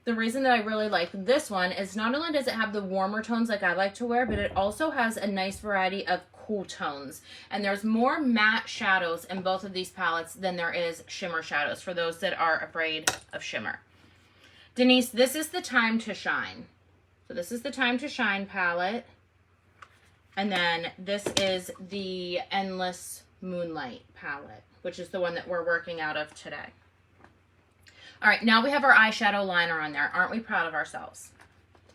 the reason that I really like this one is not only does it have the warmer tones like I like to wear, but it also has a nice variety of cool tones. And there's more matte shadows in both of these palettes than there is shimmer shadows for those that are afraid of shimmer. Denise, this is the Time to Shine. So this is the Time to Shine palette. And then this is the Endless Moonlight palette, which is the one that we're working out of today. All right, now we have our eyeshadow liner on there. Aren't we proud of ourselves?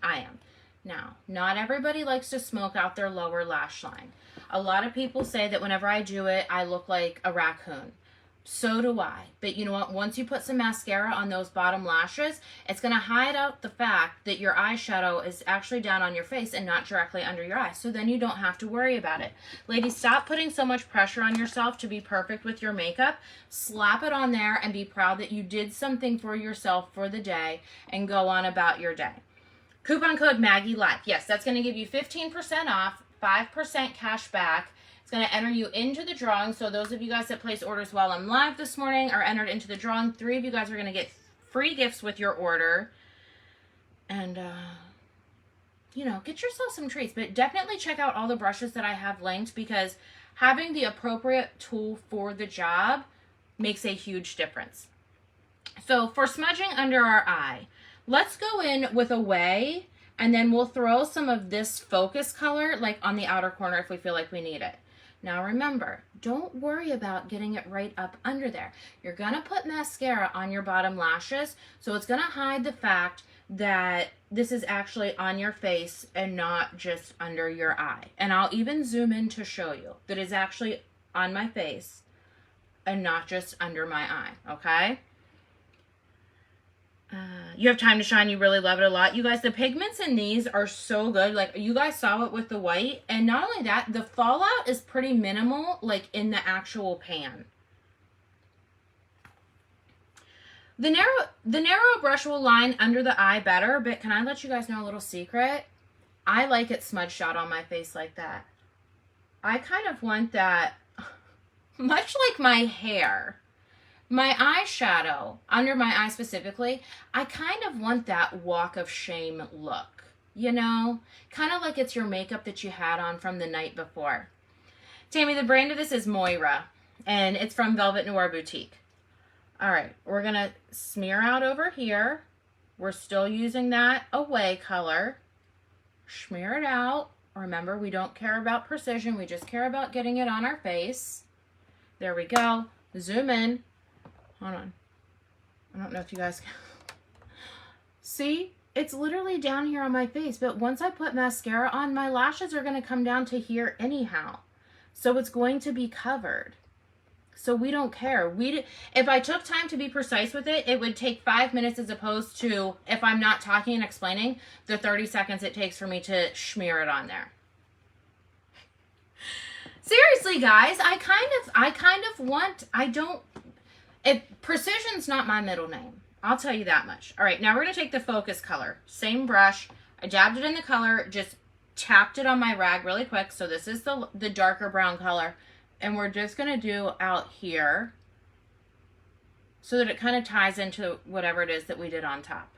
I am. Now, not everybody likes to smoke out their lower lash line. A lot of people say that whenever I do it, I look like a raccoon. So do I. But you know what? Once you put some mascara on those bottom lashes, it's going to hide out the fact that your eyeshadow is actually down on your face and not directly under your eye. So then you don't have to worry about it. Ladies, stop putting so much pressure on yourself to be perfect with your makeup. Slap it on there and be proud that you did something for yourself for the day and go on about your day. Coupon code MAGGIELIVE. Yes, that's going to give you 15% off, 5% cash back. It's going to enter you into the drawing. So those of you guys that placed orders while I'm live this morning are entered into the drawing. 3 of you guys are going to get free gifts with your order. And, you know, get yourself some treats. But definitely check out all the brushes that I have linked, because having the appropriate tool for the job makes a huge difference. So for smudging under our eye, let's go in with Away, and then we'll throw some of this focus color like on the outer corner if we feel like we need it. Now remember, don't worry about getting it right up under there. You're gonna put mascara on your bottom lashes, so it's gonna hide the fact that this is actually on your face and not just under your eye. And I'll even zoom in to show you that it's actually on my face and not just under my eye, okay? You have time to shine. You really love it a lot. You guys, the pigments in these are so good. Like, you guys saw it with the white. And not only that, the fallout is pretty minimal, like, in the actual pan. The narrow brush will line under the eye better, but can I let you guys know a little secret? I like it smudged out on my face like that. I kind of want that, much like my hair. My eyeshadow, under my eye specifically, I kind of want that walk of shame look, you know? Kind of like it's your makeup that you had on from the night before. Tammy, the brand of this is Moira, and it's from Velvet Noir Boutique. All right, we're going to smear out over here. We're still using that Away color. Smear it out. Remember, we don't care about precision. We just care about getting it on our face. There we go. Zoom in. Hold on. I don't know if you guys can. See? It's literally down here on my face, but once I put mascara on, my lashes are going to come down to here anyhow. So it's going to be covered. So we don't care. If I took time to be precise with it, it would take 5 minutes as opposed to, if I'm not talking and explaining, the 30 seconds it takes for me to smear it on there. Seriously, guys, I kind of want, precision's not my middle name. I'll tell you that much. All right, now we're going to take the focus color. Same brush. I dabbed it in the color, just tapped it on my rag really quick. So this is the darker brown color. And we're just going to do out here so that it kind of ties into whatever it is that we did on top.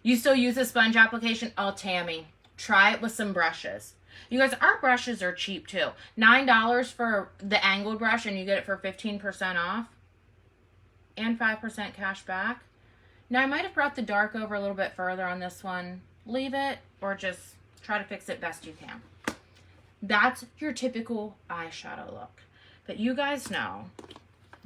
You still use a sponge application? Oh, Tammy, try it with some brushes. You guys, our brushes are cheap too. $9 for the angled brush, and you get it for 15% off and 5% cash back. Now, I might have brought the dark over a little bit further on this one. Leave it or just try to fix it best you can. That's your typical eyeshadow look. But you guys know,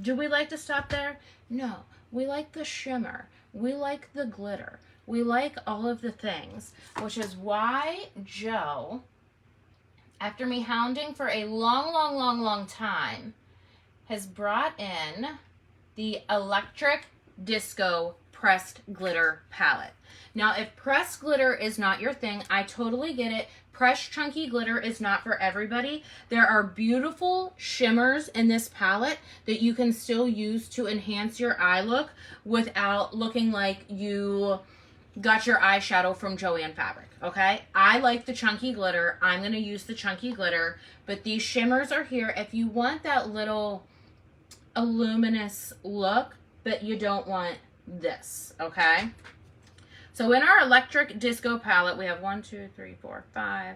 do we like to stop there? No. We like the shimmer. We like the glitter. We like all of the things, which is why Joe, after me hounding for a long time, has brought in the Electric Disco Pressed Glitter Palette. Now, if pressed glitter is not your thing, I totally get it. Pressed chunky glitter is not for everybody. There are beautiful shimmers in this palette that you can still use to enhance your eye look without looking like you got your eyeshadow from Joanne Fabric, okay? I like the chunky glitter. I'm going to use the chunky glitter, but these shimmers are here. If you want that little a luminous look, but you don't want this, okay? So in our Electric Disco palette, we have 1, 2, 3, 4, 5, 1, 2, 3, 4, 5,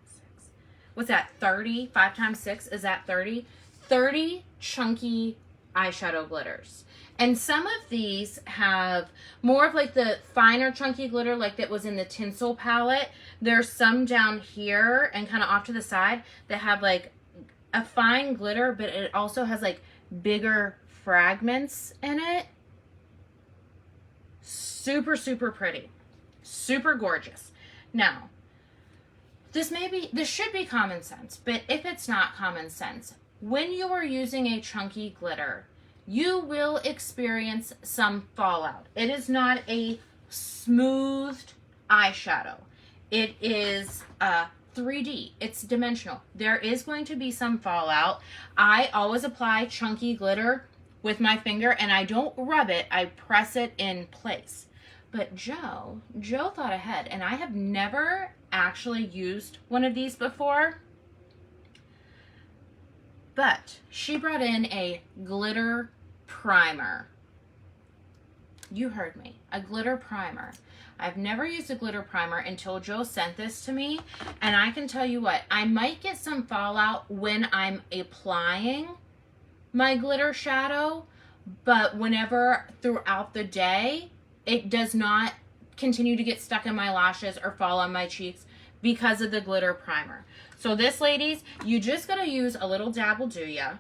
6. What's that, 30? 5 times 6, is that 30? 30 chunky eyeshadow glitters. And some of these have more of like the finer chunky glitter like that was in the Tinsel palette. There's some down here and kind of off to the side that have like a fine glitter, but it also has like bigger fragments in it. Super, super pretty. Super gorgeous. Now, this should be common sense, but if it's not common sense, when you are using a chunky glitter, you will experience some fallout. It is not a smoothed eyeshadow. It is 3D. It's dimensional. There is going to be some fallout. I always apply chunky glitter with my finger, and I don't rub it. I press it in place. But Joe thought ahead, and I have never actually used one of these before. But she brought in a glitter primer. You heard me. A glitter primer. I've never used a glitter primer until Joe sent this to me. And I can tell you what, I might get some fallout when I'm applying my glitter shadow. But whenever throughout the day, it does not continue to get stuck in my lashes or fall on my cheeks because of the glitter primer. So this, ladies, you just gotta use a little dab will do ya.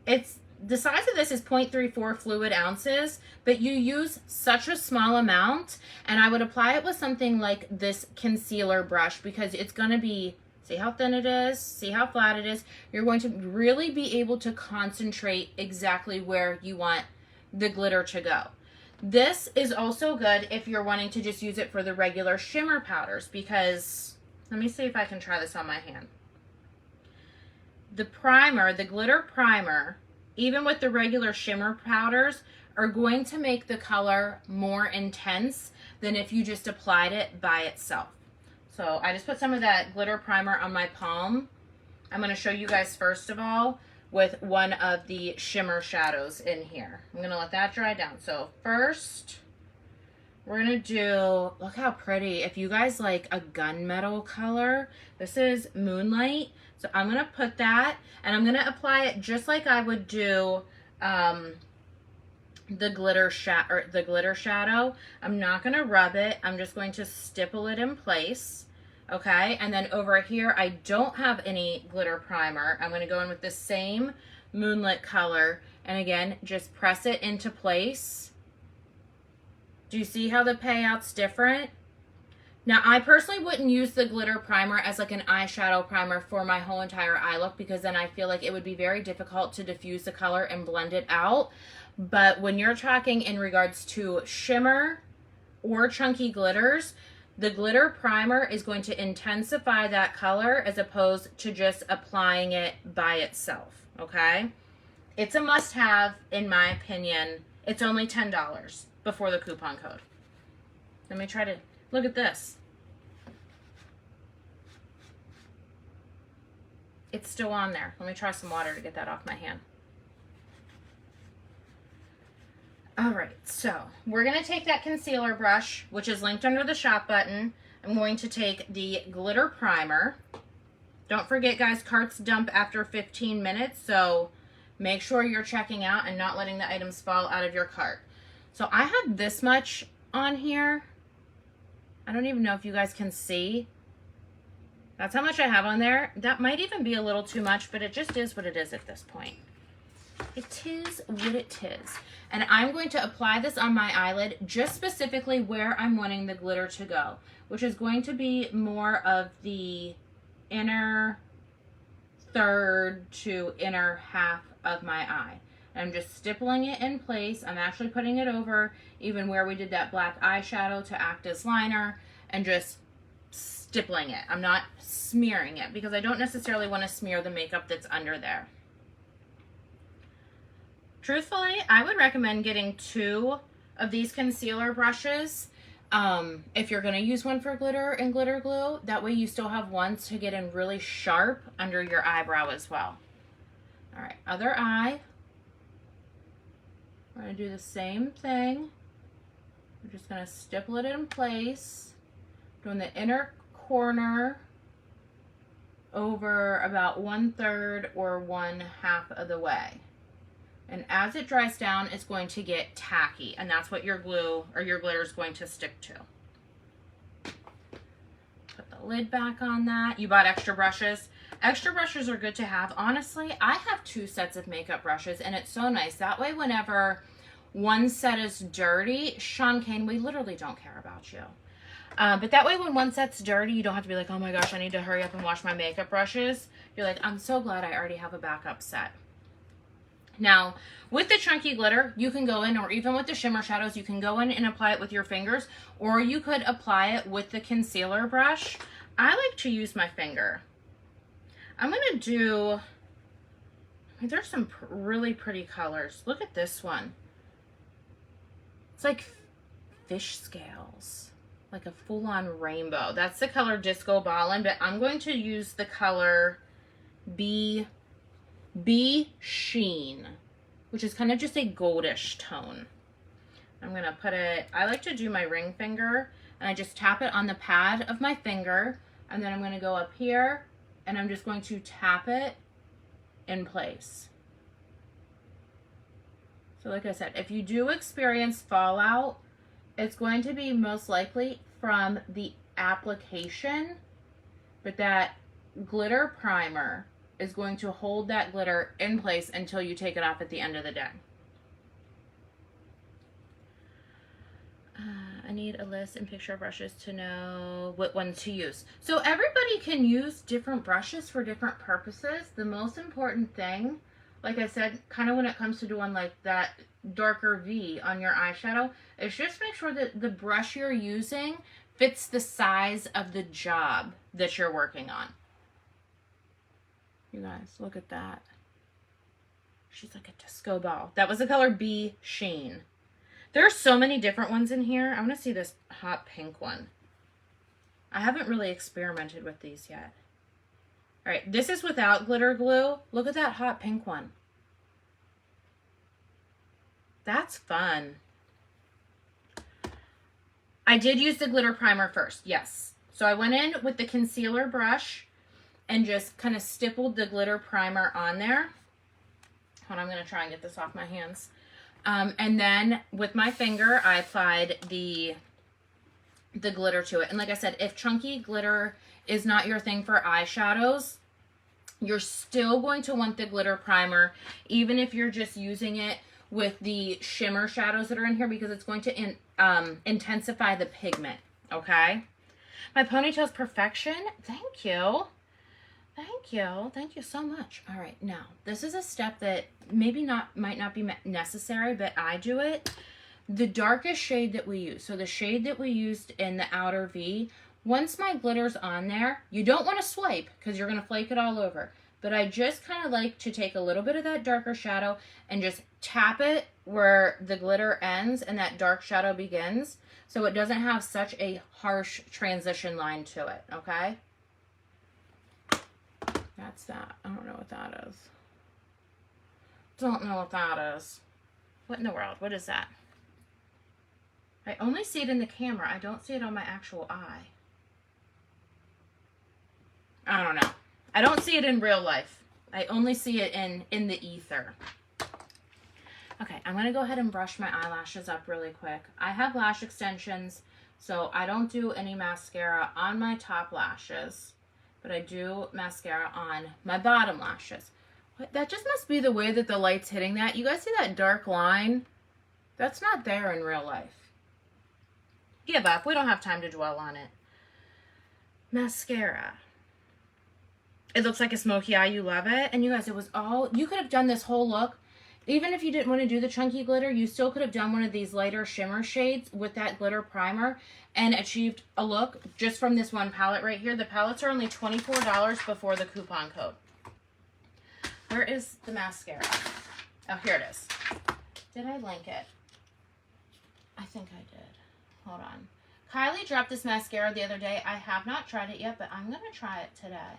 It's the size of this is 0.34 fluid ounces, but you use such a small amount, and I would apply it with something like this concealer brush because it's gonna be, see how thin it is, see how flat it is. You're going to really be able to concentrate exactly where you want the glitter to go. This is also good if you're wanting to just use it for the regular shimmer powders because, let me see if I can try this on my hand. The primer, the glitter primer, even with the regular shimmer powders, are going to make the color more intense than if you just applied it by itself. So I just put some of that glitter primer on my palm. I'm going to show you guys first of all with one of the shimmer shadows in here. I'm going to let that dry down. So first, we're going to do, look how pretty. If you guys like a gunmetal color, this is Moonlight. So I'm going to put that, and I'm going to apply it just like I would do the glitter shadow. I'm not going to rub it. I'm just going to stipple it in place. Okay, and then over here, I don't have any glitter primer. I'm going to go in with the same Moonlit color, and again, just press it into place. Do you see how the payout's different? Now, I personally wouldn't use the glitter primer as like an eyeshadow primer for my whole entire eye look because then I feel like it would be very difficult to diffuse the color and blend it out. But when you're talking in regards to shimmer or chunky glitters, the glitter primer is going to intensify that color as opposed to just applying it by itself, okay? It's a must-have, in my opinion. It's only $10 before the coupon code. Let me try to, look at this. It's still on there. Let me try some water to get that off my hand. All right, so we're going to take that concealer brush, which is linked under the shop button. I'm going to take the glitter primer. Don't forget, guys, carts dump after 15 minutes, so make sure you're checking out and not letting the items fall out of your cart. So I have this much on here. I don't even know if you guys can see. That's how much I have on there. That might even be a little too much, but it just is what it is at this point. It is what it is. And I'm going to apply this on my eyelid just specifically where I'm wanting the glitter to go, which is going to be more of the inner third to inner half of my eye. I'm just stippling it in place. I'm actually putting it over even where we did that black eyeshadow to act as liner and just stippling it. I'm not smearing it because I don't necessarily want to smear the makeup that's under there. Truthfully, I would recommend getting 2 of these concealer brushes if you're going to use one for glitter and glitter glue. That way you still have one to get in really sharp under your eyebrow as well. All right, other eye. We're going to do the same thing. We're just going to stipple it in place. Doing the inner corner over about 1/3 or 1/2 of the way. And as it dries down, it's going to get tacky, and that's what your glue or your glitter is going to stick to. Put the lid back on that. You bought extra brushes. Extra brushes are good to have. Honestly, I have 2 sets of makeup brushes, and it's so nice. That way, whenever one set is dirty, Sean Kane, we literally don't care about you. But that way, when one set's dirty, you don't have to be like, oh my gosh, I need to hurry up and wash my makeup brushes. You're like, I'm so glad I already have a backup set. Now, with the chunky glitter, you can go in, or even with the shimmer shadows, you can go in and apply it with your fingers, or you could apply it with the concealer brush. I like to use my finger. I'm going to do, there's some really pretty colors. Look at this one. It's like fish scales, like a full-on rainbow. That's the color Disco Ballin', but I'm going to use the color B Sheen, which is kind of just a goldish tone. I'm going to put it, I like to do my ring finger, and I just tap it on the pad of my finger, and then I'm going to go up here, and I'm just going to tap it in place. So like I said, if you do experience fallout, it's going to be most likely from the application, but that glitter primer is going to hold that glitter in place until you take it off at the end of the day. I need a list and picture of brushes to know what ones to use. So everybody can use different brushes for different purposes. The most important thing, like I said, kind of when it comes to doing like that darker V on your eyeshadow, is just make sure that the brush you're using fits the size of the job that you're working on. You guys, look at that. She's like a disco ball. That was the color B Sheen. There are so many different ones in here. I want to see this hot pink one. I haven't really experimented with these yet. All right, this is without glitter glue. Look at that hot pink one. That's fun. I did use the glitter primer first, yes. So I went in with the concealer brush and just kind of stippled the glitter primer on there. Hold on, I'm going to try and get this off my hands. And then with my finger, I applied the glitter to it. And like I said, if chunky glitter is not your thing for eyeshadows, you're still going to want the glitter primer, even if you're just using it with the shimmer shadows that are in here, because it's going to intensify the pigment, okay? My ponytail's perfection. Thank you. Thank you. Thank you so much. All right, now, this is a step that might not be necessary, but I do it. The darkest shade that we use, so the shade that we used in the outer V, once my glitter's on there, you don't want to swipe because you're going to flake it all over. But I just kind of like to take a little bit of that darker shadow and just tap it where the glitter ends and that dark shadow begins, so it doesn't have such a harsh transition line to it, okay? That's that. I don't know what that is. Don't know what that is. What in the world? What is that? I only see it in the camera. I don't see it on my actual eye. I don't know. I don't see it in real life. I only see it in the ether. Okay, I'm going to go ahead and brush my eyelashes up really quick. I have lash extensions, so I don't do any mascara on my top lashes, but I do mascara on my bottom lashes. What? That just must be the way that the light's hitting that. You guys see that dark line? That's not there in real life. Give up. We don't have time to dwell on it. Mascara. It looks like a smoky eye. You love it. And you guys, it was all... You could have done this whole look. Even if you didn't want to do the chunky glitter, you still could have done one of these lighter shimmer shades with that glitter primer and achieved a look just from this one palette right here. The palettes are only $24 before the coupon code. Where is the mascara? Oh, here it is. Did I link it? I think I did. Hold on. Kylie dropped this mascara the other day. I have not tried it yet, but I'm going to try it today.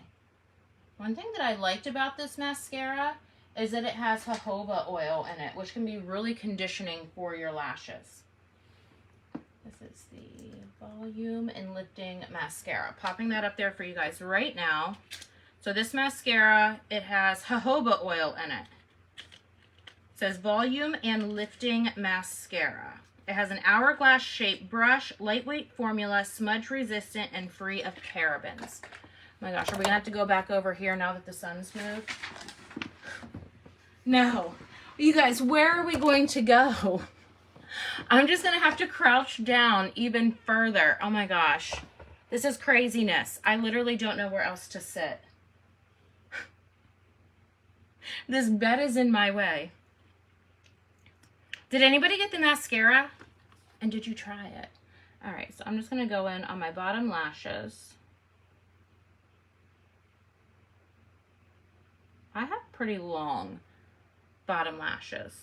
One thing that I liked about this mascara is that it has jojoba oil in it, which can be really conditioning for your lashes. This is the Volume and Lifting Mascara. Popping that up there for you guys right now. So this mascara, it has jojoba oil in it. It says Volume and Lifting Mascara. It has an hourglass shaped brush, lightweight formula, smudge resistant, and free of parabens. Oh my gosh, are we gonna have to go back over here now that the sun's moved? No. You guys, where are we going to go? I'm just gonna have to crouch down even further. Oh my gosh. This is craziness. I literally don't know where else to sit. This bed is in my way. Did anybody get the mascara? And did you try it? All right, so I'm just going to go in on my bottom lashes. I have pretty long bottom lashes.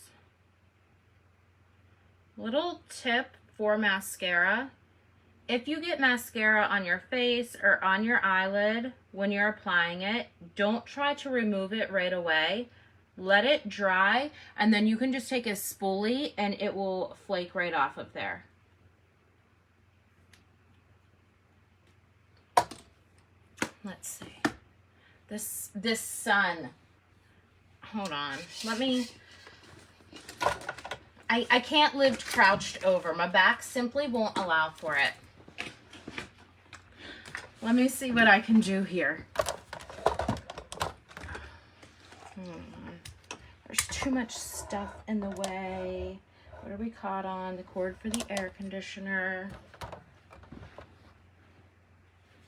Little tip for mascara. If you get mascara on your face or on your eyelid when you're applying it, don't try to remove it right away. Let it dry, and then you can just take a spoolie and it will flake right off of there. Let's see. This sun. Hold on. Let me... I can't live crouched over. My back simply won't allow for it. Let me see what I can do here. There's too much stuff in the way. What are we caught on? The cord for the air conditioner.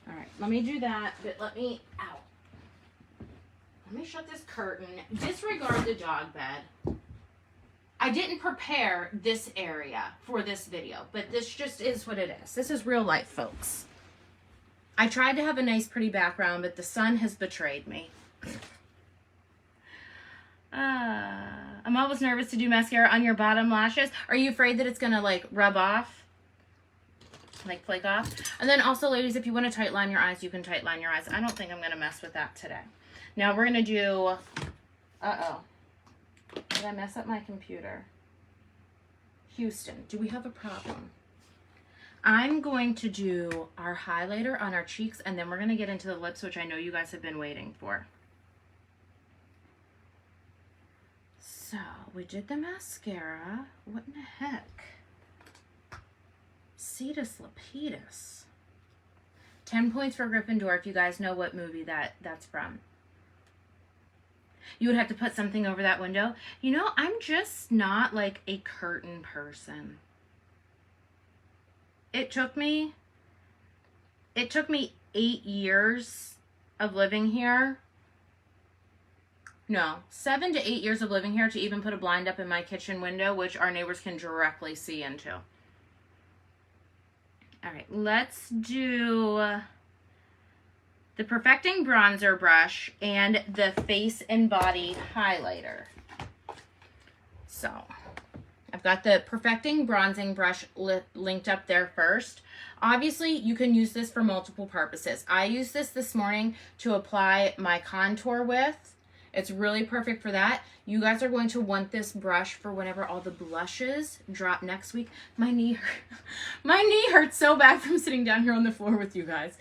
All right, let me do that, but let me shut this curtain. Disregard the dog bed. I didn't prepare this area for this video, but this just is what it is. This is real life, folks. I tried to have a nice, pretty background, but the sun has betrayed me. I'm always nervous to do mascara on your bottom lashes. Are you afraid that it's going to, like, rub off? Like, flake off? And then also, ladies, if you want to tight line your eyes, you can tight line your eyes. I don't think I'm going to mess with that today. Now, we're going to do... Uh-oh. Did I mess up my computer? Houston, do we have a problem? I'm going to do our highlighter on our cheeks, and then we're going to get into the lips, which I know you guys have been waiting for. So, we did the mascara. What in the heck? Cetus Lapidus. 10 points for Gryffindor if you guys know what movie that's from. You would have to put something over that window. You know, I'm just not like a curtain person. It took me 8 years of living here. No, 7 to 8 years of living here to even put a blind up in my kitchen window, which our neighbors can directly see into. All right, let's do the Perfecting Bronzer Brush and the Face and Body Highlighter. So, I've got the Perfecting Bronzing Brush linked up there first. Obviously, you can use this for multiple purposes. I used this morning to apply my contour with. It's really perfect for that. You guys are going to want this brush for whenever all the blushes drop next week. My knee hurts so bad from sitting down here on the floor with you guys.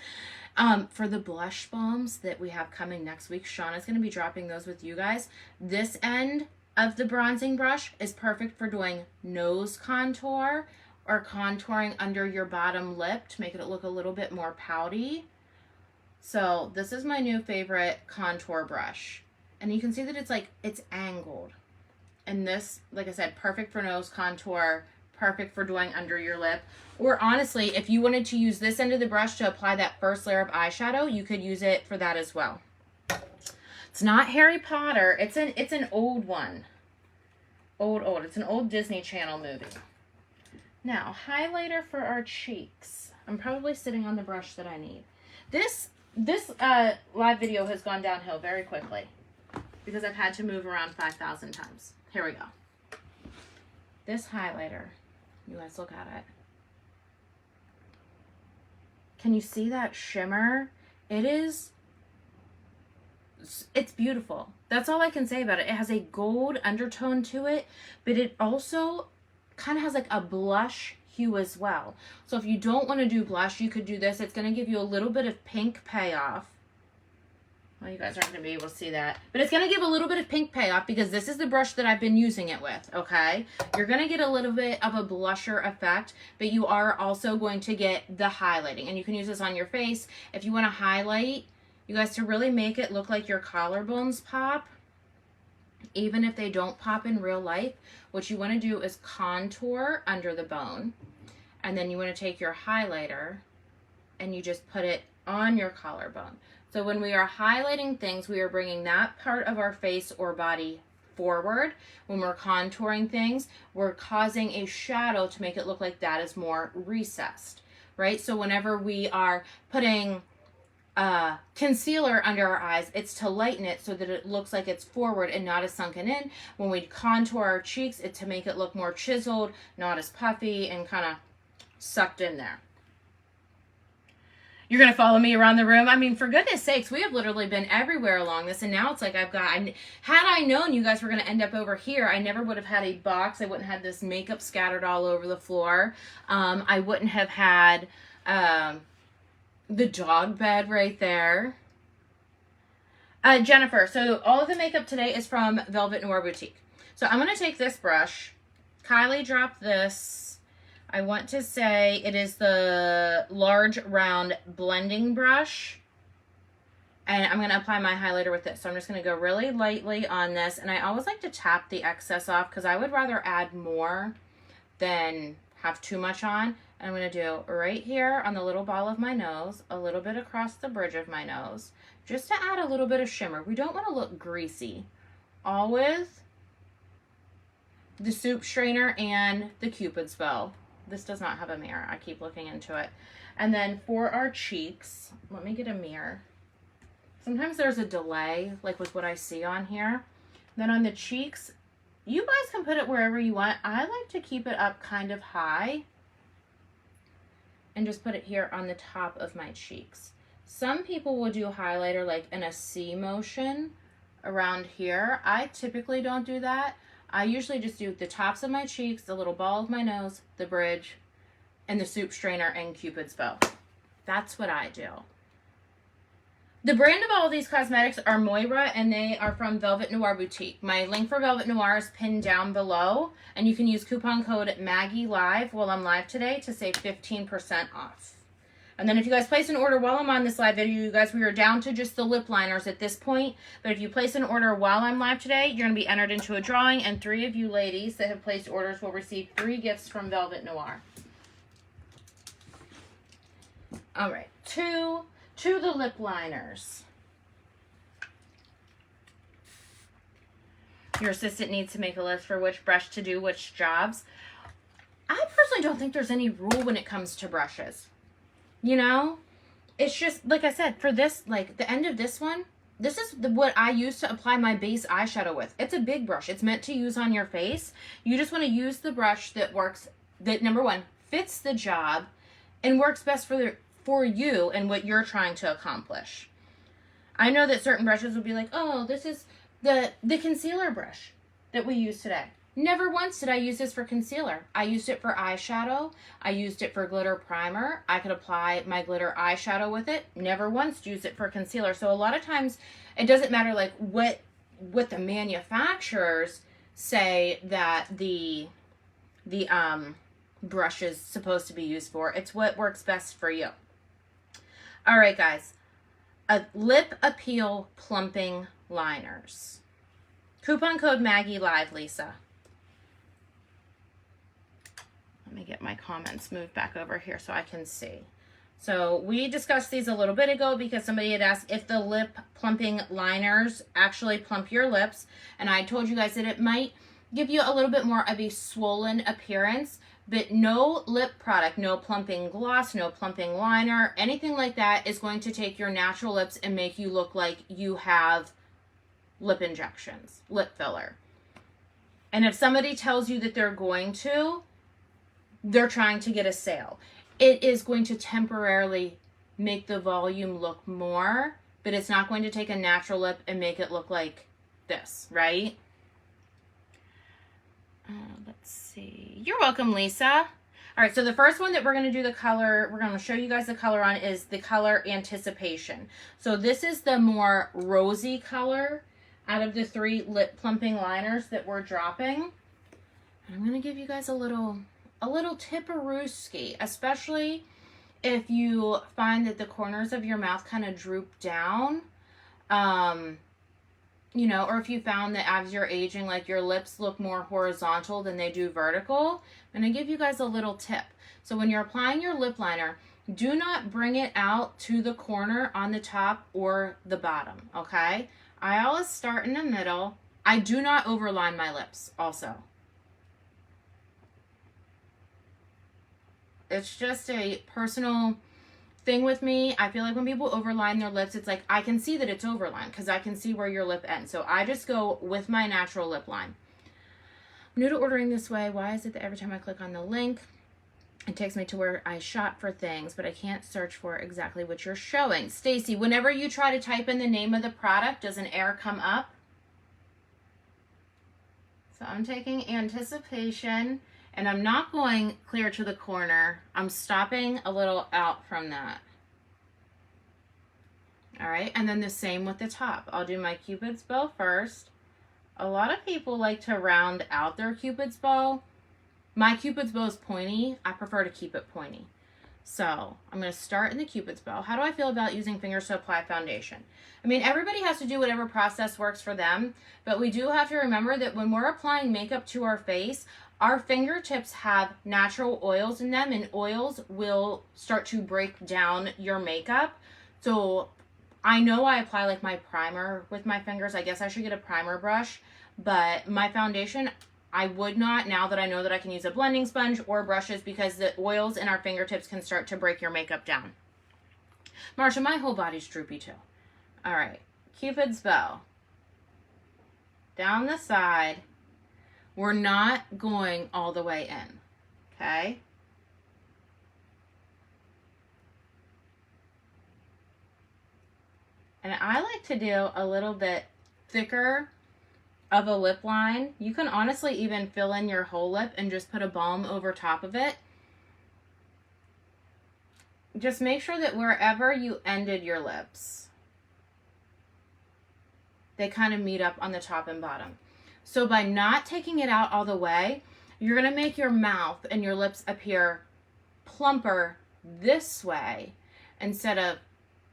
For the blush balms that we have coming next week, Shauna's going to be dropping those with you guys. This end of the bronzing brush is perfect for doing nose contour or contouring under your bottom lip to make it look a little bit more pouty. So this is my new favorite contour brush. And you can see that it's angled. And this, like I said, perfect for nose contour, perfect for doing under your lip. Or honestly, if you wanted to use this end of the brush to apply that first layer of eyeshadow, you could use it for that as well. It's not Harry Potter. It's an old one. Old. It's an old Disney Channel movie. Now, highlighter for our cheeks. I'm probably sitting on the brush that I need. This live video has gone downhill very quickly because I've had to move around 5,000 times. Here we go. This highlighter, you guys look at it. Can you see that shimmer? It's beautiful. That's all I can say about it. It has a gold undertone to it, but it also kind of has like a blush hue as well. So if you don't want to do blush, you could do this. It's going to give you a little bit of pink payoff. Well, you guys aren't going to be able to see that. But it's going to give a little bit of pink payoff because this is the brush that I've been using it with, okay? You're going to get a little bit of a blusher effect, but you are also going to get the highlighting. And you can use this on your face. If you want to highlight, you guys, to really make it look like your collarbones pop, even if they don't pop in real life, what you want to do is contour under the bone. And then you want to take your highlighter and you just put it on your collarbone. So when we are highlighting things, we are bringing that part of our face or body forward. When we're contouring things, we're causing a shadow to make it look like that is more recessed, right? So whenever we are putting concealer under our eyes, it's to lighten it so that it looks like it's forward and not as sunken in. When we contour our cheeks, it's to make it look more chiseled, not as puffy and kind of sucked in there. You're going to follow me around the room? I mean, for goodness sakes, we have literally been everywhere along this, and now it's like had I known you guys were going to end up over here, I never would have had a box. I wouldn't have this makeup scattered all over the floor. I wouldn't have had the dog bed right there. Jennifer, so all of the makeup today is from Velvet Noir Boutique. So I'm going to take this brush. Kylie dropped this. I want to say it is the large round blending brush. And I'm going to apply my highlighter with this. So I'm just going to go really lightly on this. And I always like to tap the excess off because I would rather add more than have too much on. And I'm going to do right here on the little ball of my nose, a little bit across the bridge of my nose, just to add a little bit of shimmer. We don't want to look greasy. All with the soup strainer and the Cupid's bow. This does not have a mirror. I keep looking into it. And then for our cheeks, let me get a mirror. Sometimes there's a delay, like with what I see on here. Then on the cheeks, you guys can put it wherever you want. I like to keep it up kind of high and just put it here on the top of my cheeks. Some people will do highlighter like in a C motion around here. I typically don't do that. I usually just do the tops of my cheeks, the little ball of my nose, the bridge, and the soup strainer and Cupid's bow. That's what I do. The brand of all of these cosmetics are Moira, and they are from Velvet Noir Boutique. My link for Velvet Noir is pinned down below, and you can use coupon code MAGGIELIVE while I'm live today to save 15% off. And then if you guys place an order while I'm on this live video, you guys, we are down to just the lip liners at this point. But if you place an order while I'm live today, you're going to be entered into a drawing, and 3 of you ladies that have placed orders will receive 3 gifts from Velvet Noir. All right, to the lip liners. Your assistant needs to make a list for which brush to do which jobs. I personally don't think there's any rule when it comes to brushes. You know, it's just, like I said, for this, like the end of this one, this is what I use to apply my base eyeshadow with. It's a big brush. It's meant to use on your face. You just want to use the brush that works, that number one, fits the job and works best for you and what you're trying to accomplish. I know that certain brushes will be like, oh, this is the concealer brush that we use today. Never once did I use this for concealer. I used it for eyeshadow. I used it for glitter primer. I could apply my glitter eyeshadow with it. Never once used it for concealer. So a lot of times it doesn't matter like what the manufacturers say that the brush is supposed to be used for. It's what works best for you. All right, guys. Lip Appeal Plumping Liners. Coupon code MAGGIELIVE, Lisa. Let me get my comments moved back over here so I can see. So we discussed these a little bit ago because somebody had asked if the lip plumping liners actually plump your lips. And I told you guys that it might give you a little bit more of a swollen appearance, but no lip product, no plumping gloss, no plumping liner, anything like that is going to take your natural lips and make you look like you have lip injections, lip filler. And if somebody tells you that they're going to, they're trying to get a sale. It is going to temporarily make the volume look more, but it's not going to take a natural lip and make it look like this, right? Let's see. You're welcome, Lisa. All right, so the first one that we're going to do the color, we're going to show you guys the color on is the color Anticipation. So this is the more rosy color out of the 3 lip plumping liners that we're dropping. I'm going to give you guys a little tip-a-rooski, especially if you find that the corners of your mouth kind of droop down, you know, or if you found that as you're aging, like your lips look more horizontal than they do vertical. I'm going to give you guys a little tip. So when you're applying your lip liner, do not bring it out to the corner on the top or the bottom, okay? I always start in the middle. I do not overline my lips also. It's just a personal thing with me. I feel like when people overline their lips, it's like I can see that it's overlined because I can see where your lip ends. So I just go with my natural lip line. I'm new to ordering this way. Why is it that every time I click on the link, it takes me to where I shop for things, but I can't search for exactly what you're showing? Stacy, whenever you try to type in the name of the product, does an error come up? So I'm taking Anticipation. And I'm not going clear to the corner. I'm stopping a little out from that. All right, and then the same with the top. I'll do my Cupid's bow first. A lot of people like to round out their Cupid's bow. My Cupid's bow is pointy. I prefer to keep it pointy. So I'm going to start in the Cupid's bow. How do I feel about using fingers to apply foundation? I mean, everybody has to do whatever process works for them, but we do have to remember that when we're applying makeup to our face, our fingertips have natural oils in them, and oils will start to break down your makeup. So I know I apply like my primer with my fingers. I guess I should get a primer brush, but my foundation, I would not, now that I know that I can use a blending sponge or brushes, because the oils in our fingertips can start to break your makeup down. Marsha, my whole body's droopy too. All right, Cupid's bow. Down the side. We're not going all the way in, okay? And I like to do a little bit thicker of a lip line. You can honestly even fill in your whole lip and just put a balm over top of it. Just make sure that wherever you ended your lips, they kind of meet up on the top and bottom. So by not taking it out all the way, you're going to make your mouth and your lips appear plumper this way instead of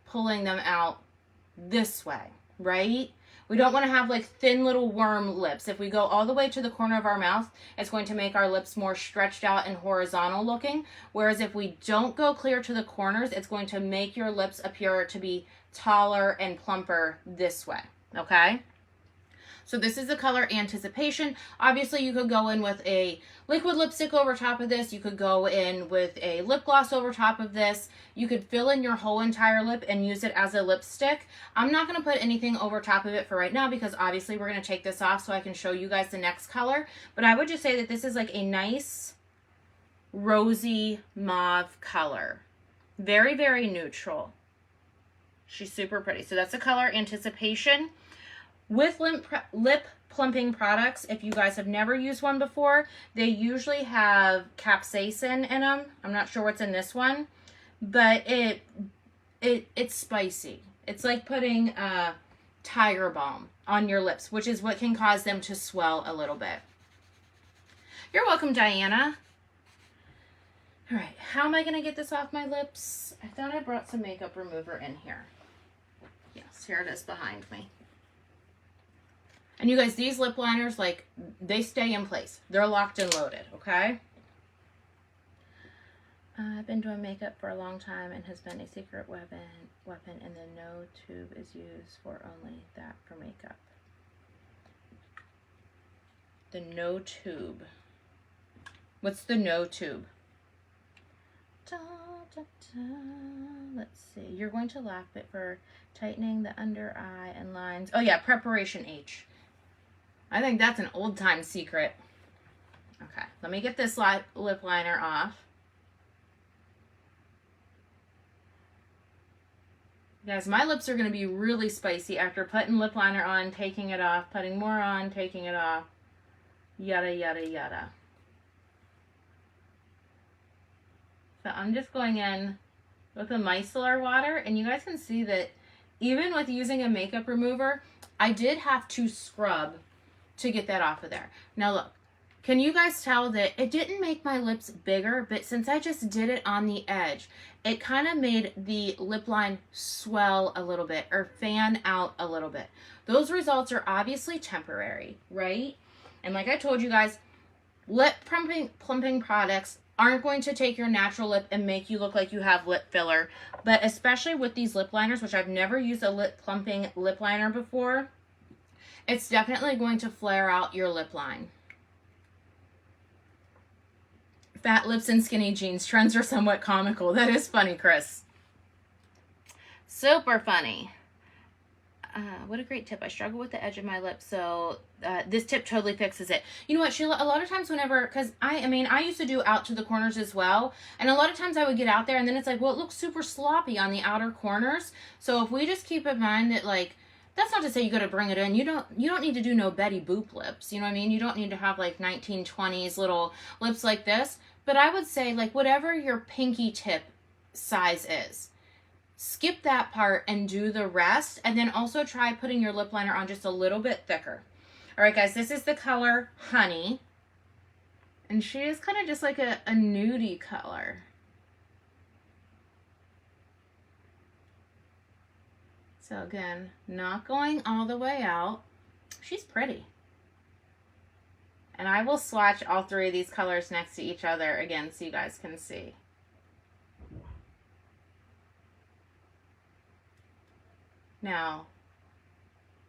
pulling them out this way, right? We don't want to have like thin little worm lips. If we go all the way to the corner of our mouth, it's going to make our lips more stretched out and horizontal looking. Whereas if we don't go clear to the corners, it's going to make your lips appear to be taller and plumper this way, okay? So this is the color Anticipation. Obviously, you could go in with a liquid lipstick over top of this. You could go in with a lip gloss over top of this. You could fill in your whole entire lip and use it as a lipstick. I'm not going to put anything over top of it for right now because obviously we're going to take this off so I can show you guys the next color. But I would just say that this is like a nice rosy mauve color. Very, very neutral. She's super pretty. So that's the color Anticipation. With lip plumping products, if you guys have never used one before, they usually have capsaicin in them. I'm not sure what's in this one, but it's spicy. It's like putting Tiger Balm on your lips, which is what can cause them to swell a little bit. You're welcome, Diana. All right, how am I going to get this off my lips? I thought I brought some makeup remover in here. Yes, here it is behind me. And you guys, these lip liners, like, they stay in place. They're locked and loaded, okay? I've been doing makeup for a long time and has been a secret weapon, and the no tube is used for only that for makeup. The no tube. What's the no tube? Da, da, da. Let's see. You're going to laugh it for tightening the under eye and lines. Oh, yeah, Preparation H. I think that's an old-time secret. Okay, let me get this lip liner off. Guys, my lips are going to be really spicy after putting lip liner on, taking it off, putting more on, taking it off, yada, yada, yada. So I'm just going in with a micellar water, and you guys can see that even with using a makeup remover, I did have to scrub to get that off of there. Now look, can you guys tell that it didn't make my lips bigger, but since I just did it on the edge, it kind of made the lip line swell a little bit or fan out a little bit. Those results are obviously temporary, right? And like I told you guys, lip plumping products aren't going to take your natural lip and make you look like you have lip filler. But especially with these lip liners, which I've never used a lip plumping lip liner before, it's definitely going to flare out your lip line. Fat lips and skinny jeans. Trends are somewhat comical. That is funny, Chris. Super funny. What a great tip. I struggle with the edge of my lip, so this tip totally fixes it. You know what, Sheila? A lot of times whenever, because I used to do out to the corners as well, and a lot of times I would get out there and then it's like, well, it looks super sloppy on the outer corners. So if we just keep in mind that, like, that's not to say you got to bring it in. You don't need to do no Betty Boop lips. You know what I mean? You don't need to have like 1920s little lips like this. But I would say, like, whatever your pinky tip size is, skip that part and do the rest. And then also try putting your lip liner on just a little bit thicker. All right, guys, this is the color Honey. And she is kind of just like a nudie color. So again, not going all the way out. She's pretty. And I will swatch all three of these colors next to each other again so you guys can see. Now,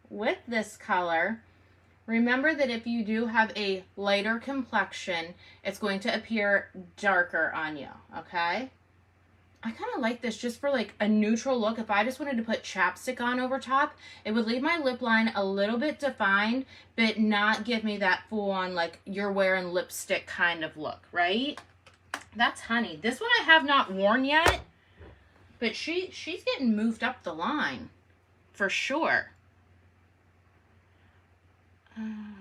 with this color, remember that if you do have a lighter complexion, it's going to appear darker on you, okay? I kind of like this just for like a neutral look. If I just wanted to put chapstick on over top, it would leave my lip line a little bit defined, but not give me that full-on like you're wearing lipstick kind of look, right? That's Honey. This one I have not worn yet, but she's getting moved up the line for sure.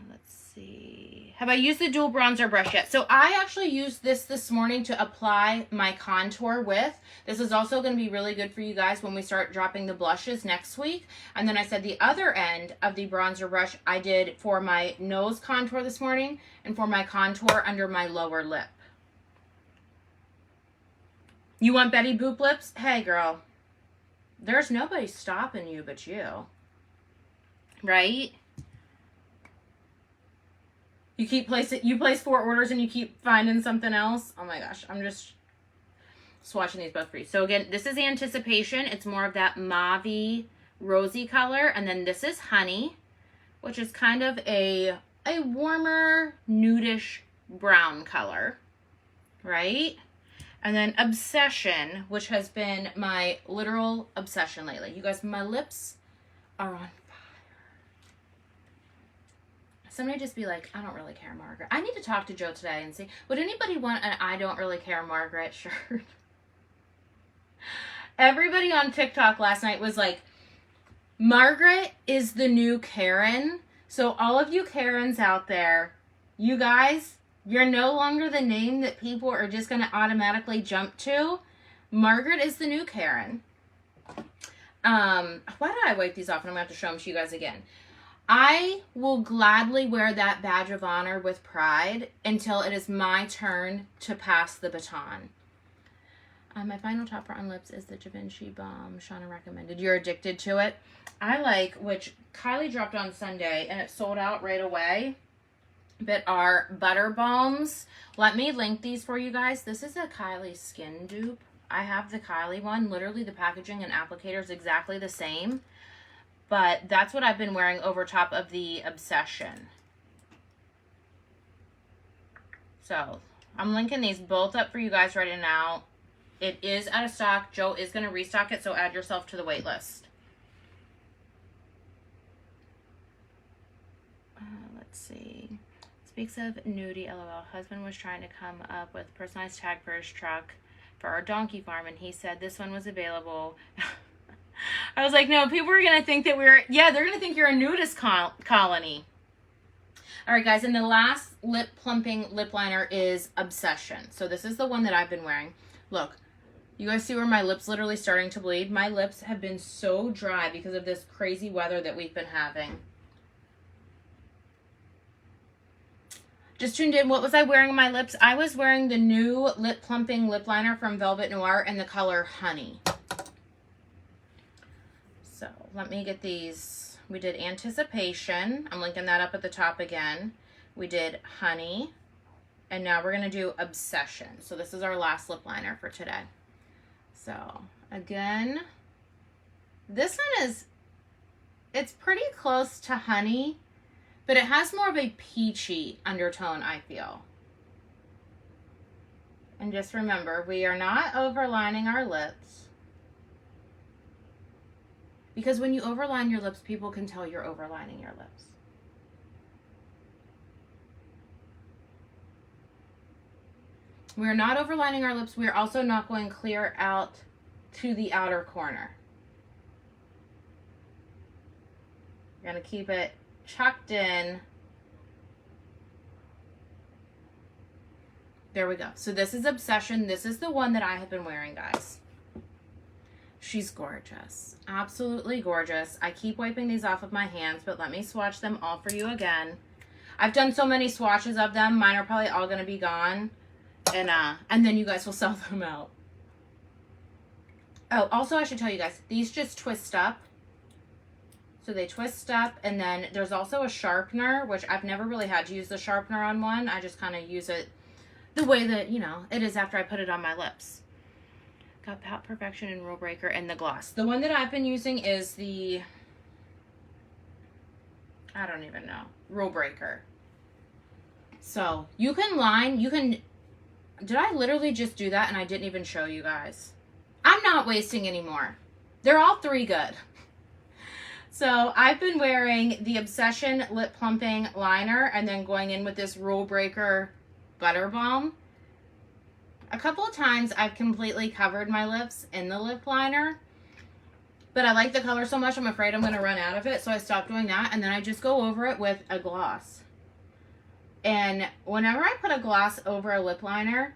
Let's see. Have I used the dual bronzer brush yet? So I actually used this morning to apply my contour with. This is also going to be really good for you guys when we start dropping the blushes next week. And then I said the other end of the bronzer brush I did for my nose contour this morning and for my contour under my lower lip. You want Betty Boop lips? Hey girl, there's nobody stopping you but you, right? You place 4 orders and you keep finding something else. Oh my gosh, I'm just swatching these both for you. So again, this is Anticipation. It's more of that mauve-y, rosy color. And then this is Honey, which is kind of a warmer, nudish brown color, right? And then Obsession, which has been my literal obsession lately. You guys, my lips are on. Somebody just be like, I don't really care, Margaret. I need to talk to Joe today and see, would anybody want an I don't really care, Margaret shirt? Everybody on TikTok last night was like, Margaret is the new Karen. So all of you Karens out there, you guys, you're no longer the name that people are just going to automatically jump to. Margaret is the new Karen. Why did I wipe these off? And I'm going to have to show them to you guys again. I will gladly wear that badge of honor with pride until it is my turn to pass the baton. My final topper on lips is the Givenchy Balm Shauna recommended. You're addicted to it. I like, which Kylie dropped on Sunday and it sold out right away, but are Butter Balms. Let me link these for you guys. This is a Kylie skin dupe. I have the Kylie one. Literally the packaging and applicator is exactly the same. But that's what I've been wearing over top of the Obsession. So I'm linking these both up for you guys right now. It is out of stock. Joe is going to restock it, so add yourself to the wait list. Let's see. Speaks of nudie, LOL. Husband was trying to come up with personalized tag for his truck for our donkey farm, and he said this one was available. I was like, no, people are going to think that they're going to think you're a nudist colony. All right, guys, and the last lip plumping lip liner is Obsession. So this is the one that I've been wearing. Look, you guys see where my lips literally starting to bleed? My lips have been so dry because of this crazy weather that we've been having. Just tuned in. What was I wearing on my lips? I was wearing the new lip plumping lip liner from Velvet Noir in the color Honey. So let me get these. We did Anticipation. I'm linking that up at the top again. We did Honey. And now we're going to do Obsession. So this is our last lip liner for today. So again, this one is, it's pretty close to Honey, but it has more of a peachy undertone, I feel. And just remember, we are not overlining our lips. Because when you overline your lips, people can tell you're overlining your lips. We're not overlining our lips. We're also not going clear out to the outer corner. We're going to keep it tucked in. There we go. So this is Obsession. This is the one that I have been wearing, guys. She's gorgeous. Absolutely gorgeous. I keep wiping these off of my hands, but let me swatch them all for you again. I've done so many swatches of them. Mine are probably all going to be gone. And then you guys will sell them out. Oh, also I should tell you guys, these just twist up. So they twist up, and then there's also a sharpener, which I've never really had to use the sharpener on one. I just kind of use it the way that, you know, it is after I put it on my lips. Got Pout Perfection and Rule Breaker and the gloss. The one that I've been using is the, I don't even know, Rule Breaker. So you can line, you can, did I literally just do that and I didn't even show you guys? I'm not wasting anymore. They're all three good. So I've been wearing the Obsession Lip Plumping Liner and then going in with this Rule Breaker Butter Balm. A couple of times I've completely covered my lips in the lip liner, but I like the color so much I'm afraid I'm going to run out of it, so I stopped doing that, and then I just go over it with a gloss. And whenever I put a gloss over a lip liner,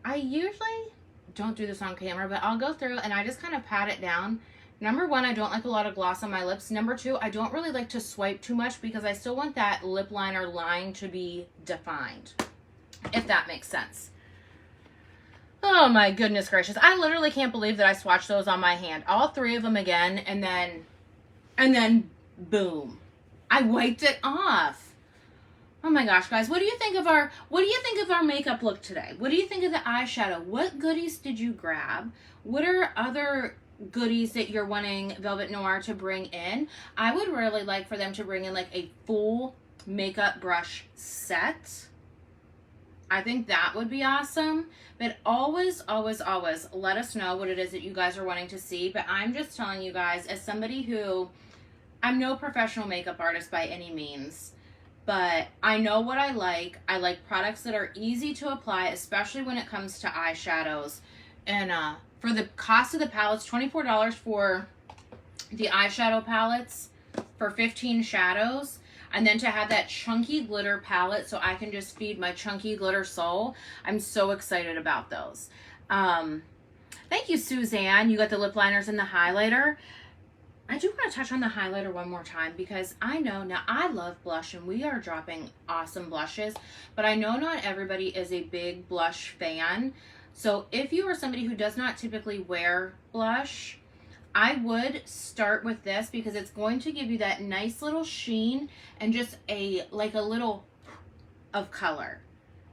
I usually don't do this on camera, but I'll go through and I just kind of pat it down. Number one, I don't like a lot of gloss on my lips. Number two, I don't really like to swipe too much because I still want that lip liner line to be defined, if that makes sense. Oh my goodness gracious. I literally can't believe that I swatched those on my hand. All three of them again, and then boom. I wiped it off. Oh my gosh, guys, what do you think of our makeup look today? What do you think of the eyeshadow? What goodies did you grab? What are other goodies that you're wanting Velvet Noir to bring in? I would really like for them to bring in like a full makeup brush set. I think that would be awesome. But always, always, always let us know what it is that you guys are wanting to see. But I'm just telling you guys, as somebody who, I'm no professional makeup artist by any means, but I know what I like. I like products that are easy to apply, especially when it comes to eyeshadows. And for the cost of the palettes, $24 for the eyeshadow palettes for 15 shadows. And then to have that chunky glitter palette so I can just feed my chunky glitter soul. I'm so excited about those. Thank you, Suzanne. You got the lip liners and the highlighter. I do want to touch on the highlighter one more time because I know, now I love blush and we are dropping awesome blushes, but I know not everybody is a big blush fan. So if you are somebody who does not typically wear blush, I would start with this because it's going to give you that nice little sheen and just like a little of color.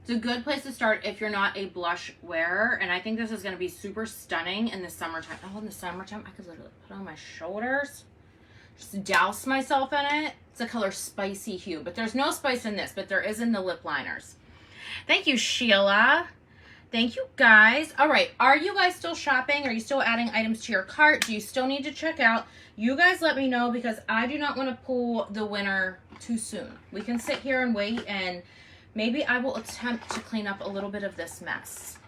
It's a good place to start if you're not a blush wearer, and I think this is going to be super stunning in the summertime. Oh, in the summertime, I could literally put it on my shoulders, just douse myself in it. It's a color Spicy Hue, but there's no spice in this, but there is in the lip liners. Thank you, Sheila. Thank you, guys. All right, are you guys still shopping? Are you still adding items to your cart? Do you still need to check out? You guys let me know because I do not want to pull the winner too soon. We can sit here and wait, and maybe I will attempt to clean up a little bit of this mess.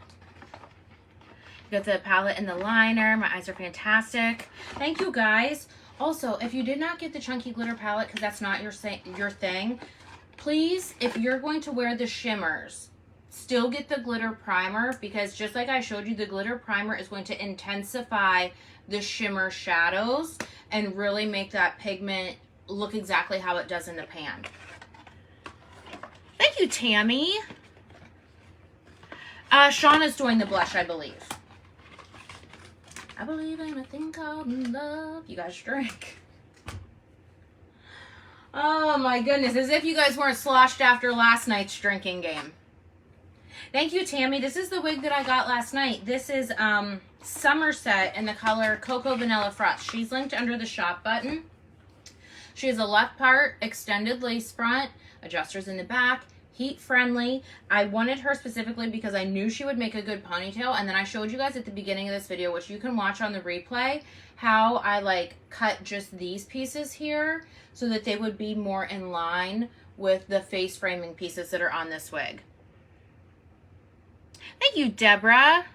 Got the palette and the liner. My eyes are fantastic. Thank you, guys. Also, if you did not get the chunky glitter palette because that's not your thing, please, if you're going to wear the shimmers, still get the glitter primer because just like I showed you, the glitter primer is going to intensify the shimmer shadows and really make that pigment look exactly how it does in the pan. Thank you, Tammy. Shauna's doing the blush, I believe. I believe in a thing called love. You guys drink. Oh my goodness, as if you guys weren't sloshed after last night's drinking game. Thank you, Tammy. This is the wig that I got last night. This is Somerset in the color Cocoa Vanilla Frost. She's linked under the shop button. She has a left part, extended lace front, adjusters in the back, heat friendly. I wanted her specifically because I knew she would make a good ponytail. And then I showed you guys at the beginning of this video, which you can watch on the replay, how I like cut just these pieces here so that they would be more in line with the face framing pieces that are on this wig. Thank you, Deborah.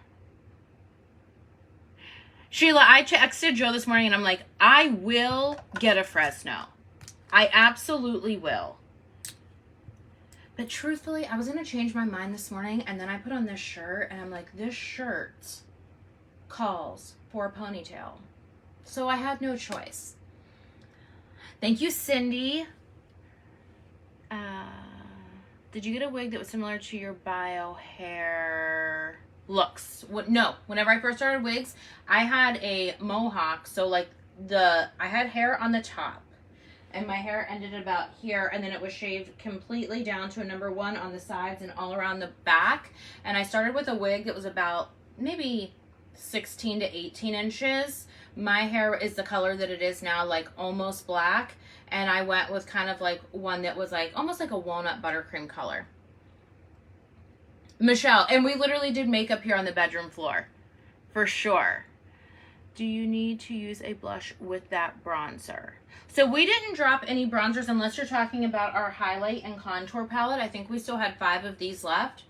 Sheila, I texted Joe this morning and I'm like, I will get a Fresno. I absolutely will. But truthfully, I was going to change my mind this morning and then I put on this shirt and I'm like, this shirt calls for a ponytail. So I had no choice. Thank you, Cindy. did you get a wig that was similar to your bio hair looks? No, whenever I first started wigs, I had a mohawk. So like I had hair on the top and my hair ended about here, and then it was shaved completely down to a number 1 on the sides and all around the back. And I started with a wig that was about maybe 16 to 18 inches. My hair is the color that it is now, like almost black. And I went with kind of like one that was like almost like a walnut buttercream color. Michelle, and we literally did makeup here on the bedroom floor. For sure. Do you need to use a blush with that bronzer? So we didn't drop any bronzers unless you're talking about our highlight and contour palette. I think we still had 5 of these left.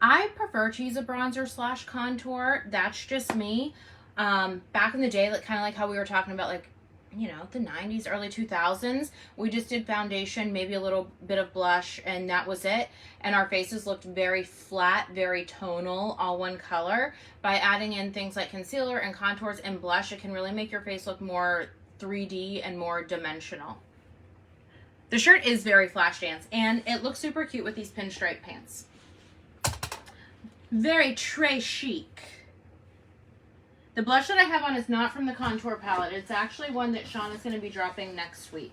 I prefer to use a bronzer / contour. That's just me. Back in the day, like kind of like how we were talking about, like, you know, the 90s, early 2000s, we just did foundation, maybe a little bit of blush, and that was it. And our faces looked very flat, very tonal, all one color. By adding in things like concealer and contours and blush, it can really make your face look more 3D and more dimensional. The shirt is very Flashdance, and it looks super cute with these pinstripe pants. Very très chic. The blush that I have on is not from the contour palette. It's actually one that Sean is going to be dropping next week.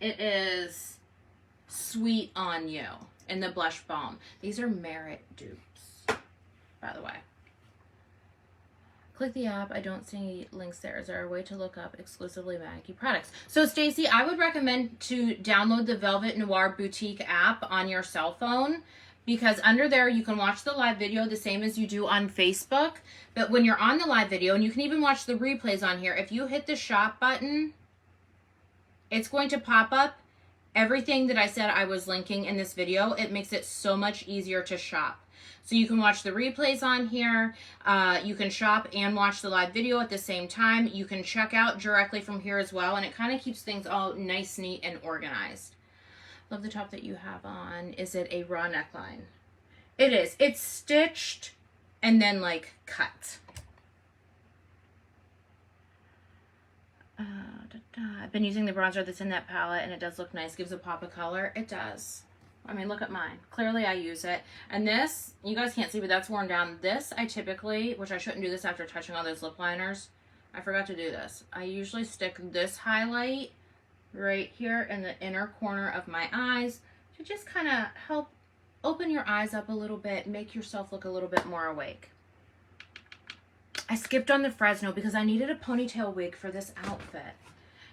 It is Sweet on You in the Blush Balm. These are Merit dupes, by the way. Click the app. I don't see any links there. Is there a way to look up exclusively Maggie products? So, Stacy, I would recommend to download the Velvet Noir Boutique app on your cell phone, because under there you can watch the live video the same as you do on Facebook. But when you're on the live video, and you can even watch the replays on here, if you hit the shop button, it's going to pop up everything that I said I was linking in this video. It makes it so much easier to shop. So you can watch the replays on here. You can shop and watch the live video at the same time. You can check out directly from here as well. And it kind of keeps things all nice, neat, and organized. Love the top that you have on. Is it a raw neckline? It is. It's stitched and then like cut. I've been using the bronzer that's in that palette, and it does look nice. Gives a pop of color. It does. I mean, look at mine. Clearly I use it. And this, you guys can't see, but that's worn down. This, I typically, which I shouldn't do this after touching all those lip liners. I forgot to do this. I usually stick this highlight right here in the inner corner of my eyes to just kind of help open your eyes up a little bit, make yourself look a little bit more awake. I skipped on the Fresno because I needed a ponytail wig for this outfit.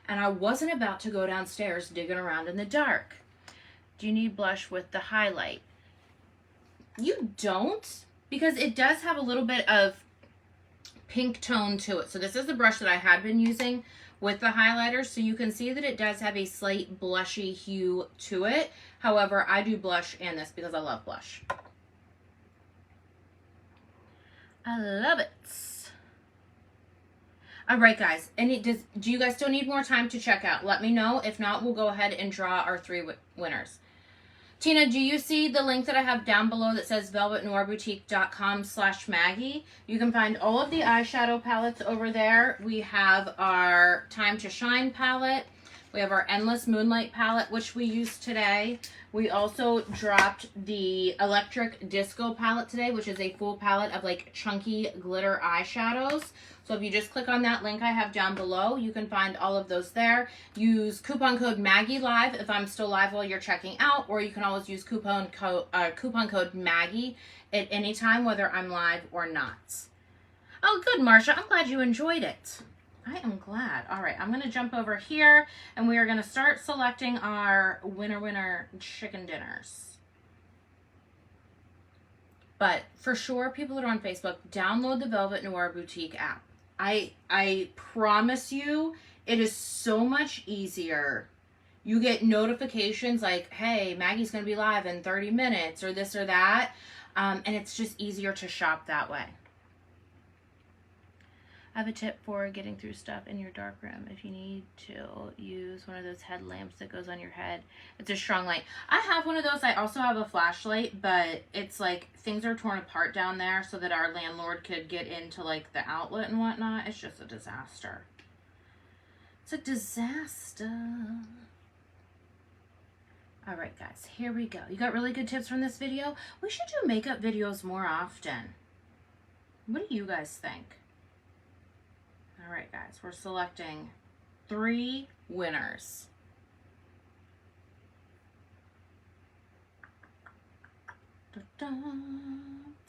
And I wasn't about to go downstairs digging around in the dark. Do you need blush with the highlight? You don't, because it does have a little bit of pink tone to it. So this is the brush that I had been using with the highlighter. So you can see that it does have a slight blushy hue to it. However, I do blush and this because I love blush. I love it. All right, guys. Do you guys still need more time to check out? Let me know. If not, we'll go ahead and draw our 3 winners. Tina, do you see the link that I have down below that says velvetnoirboutique.com/Maggie? You can find all of the eyeshadow palettes over there. We have our Time to Shine palette. We have our Endless Moonlight palette, which we used today. We also dropped the Electric Disco palette today, which is a full palette of like chunky glitter eyeshadows. So if you just click on that link I have down below, you can find all of those there. Use coupon code MAGGIELIVE if I'm still live while you're checking out, or you can always use coupon code Maggie at any time, whether I'm live or not. Oh, good, Marsha. I'm glad you enjoyed it. I am glad. All right, I'm going to jump over here, and we are going to start selecting our winner chicken dinners. But for sure, people that are on Facebook, download the Velvet Noir Boutique app. I promise you, it is so much easier. You get notifications like, hey, Maggie's going to be live in 30 minutes or this or that. And it's just easier to shop that way. I have a tip for getting through stuff in your dark room. If you need to use one of those headlamps that goes on your head, it's a strong light. I have one of those. I also have a flashlight, but it's like things are torn apart down there so that our landlord could get into like the outlet and whatnot. It's just a disaster. It's a disaster. All right, guys, here we go. You got really good tips from this video? We should do makeup videos more often. What do you guys think? All right, guys, we're selecting 3 winners. Da, da,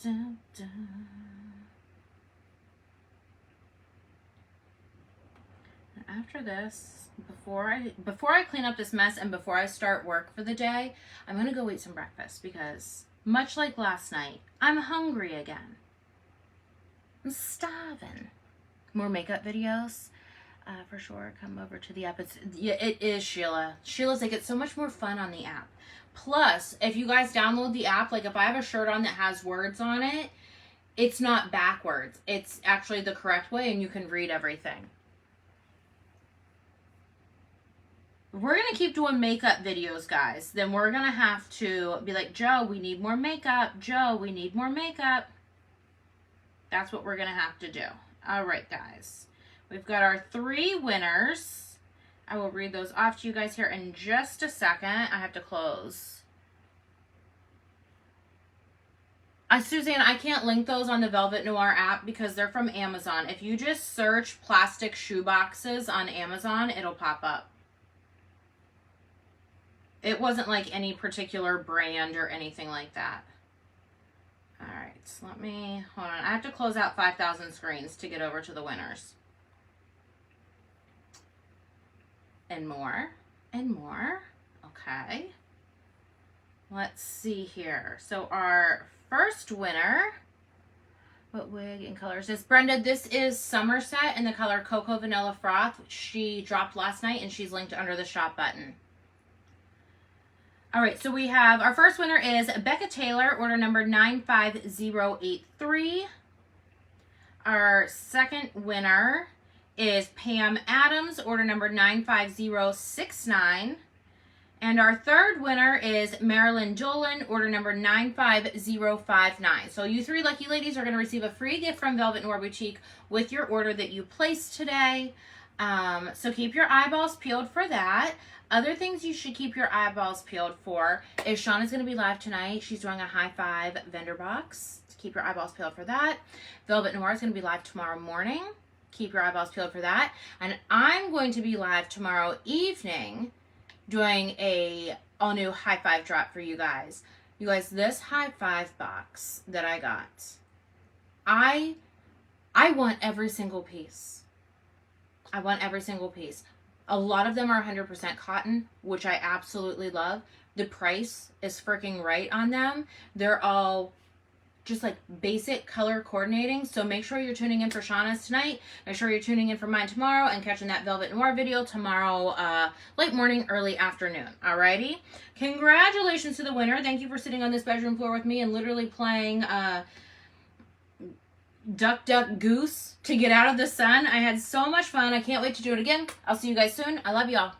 da, da. After this, before I clean up this mess and before I start work for the day, I'm gonna go eat some breakfast because much like last night, I'm hungry again. I'm starving. More makeup videos, for sure. Come over to the app. It is Sheila. Sheila's like, it's so much more fun on the app. Plus, if you guys download the app, like if I have a shirt on that has words on it, it's not backwards. It's actually the correct way and you can read everything. We're going to keep doing makeup videos, guys. Then we're going to have to be like, Joe, we need more makeup. Joe, we need more makeup. That's what we're going to have to do. All right, guys. We've got our 3 winners. I will read those off to you guys here in just a second. I have to close. Suzanne, I can't link those on the Velvet Noir app because they're from Amazon. If you just search plastic shoe boxes on Amazon, it'll pop up. It wasn't like any particular brand or anything like that. All right, so let me, hold on. I have to close out 5,000 screens to get over to the winners. And more, and more. Okay. Let's see here. So our first winner, what wig and color is this? Brenda, this is Somerset in the color Cocoa Vanilla Froth. She dropped last night and she's linked under the shop button. All right, so we have, our first winner is Becca Taylor, order number 95083. Our second winner is Pam Adams, order number 95069. And our third winner is Marilyn Dolan, order number 95059. So you 3 lucky ladies are going to receive a free gift from Velvet Noir Boutique with your order that you placed today. So keep your eyeballs peeled for that. Other things you should keep your eyeballs peeled for is Shauna's going to be live tonight. She's doing a high 5 vendor box. So keep your eyeballs peeled for that. Velvet Noir is going to be live tomorrow morning. Keep your eyeballs peeled for that. And I'm going to be live tomorrow evening doing a all new high 5 drop for you guys. You guys, this high 5 box that I got, I want every single piece. I want every single piece. A lot of them are 100% cotton, which I absolutely love. The price is freaking right on them. They're all just like basic color coordinating. So make sure you're tuning in for Shauna's tonight. Make sure you're tuning in for mine tomorrow and catching that Velvet Noir video tomorrow, late morning, early afternoon. Alrighty. Congratulations to the winner. Thank you for sitting on this bedroom floor with me and literally playing Duck, Duck, Goose to get out of the sun. I had so much fun. I can't wait to do it again. I'll see you guys soon. I love y'all.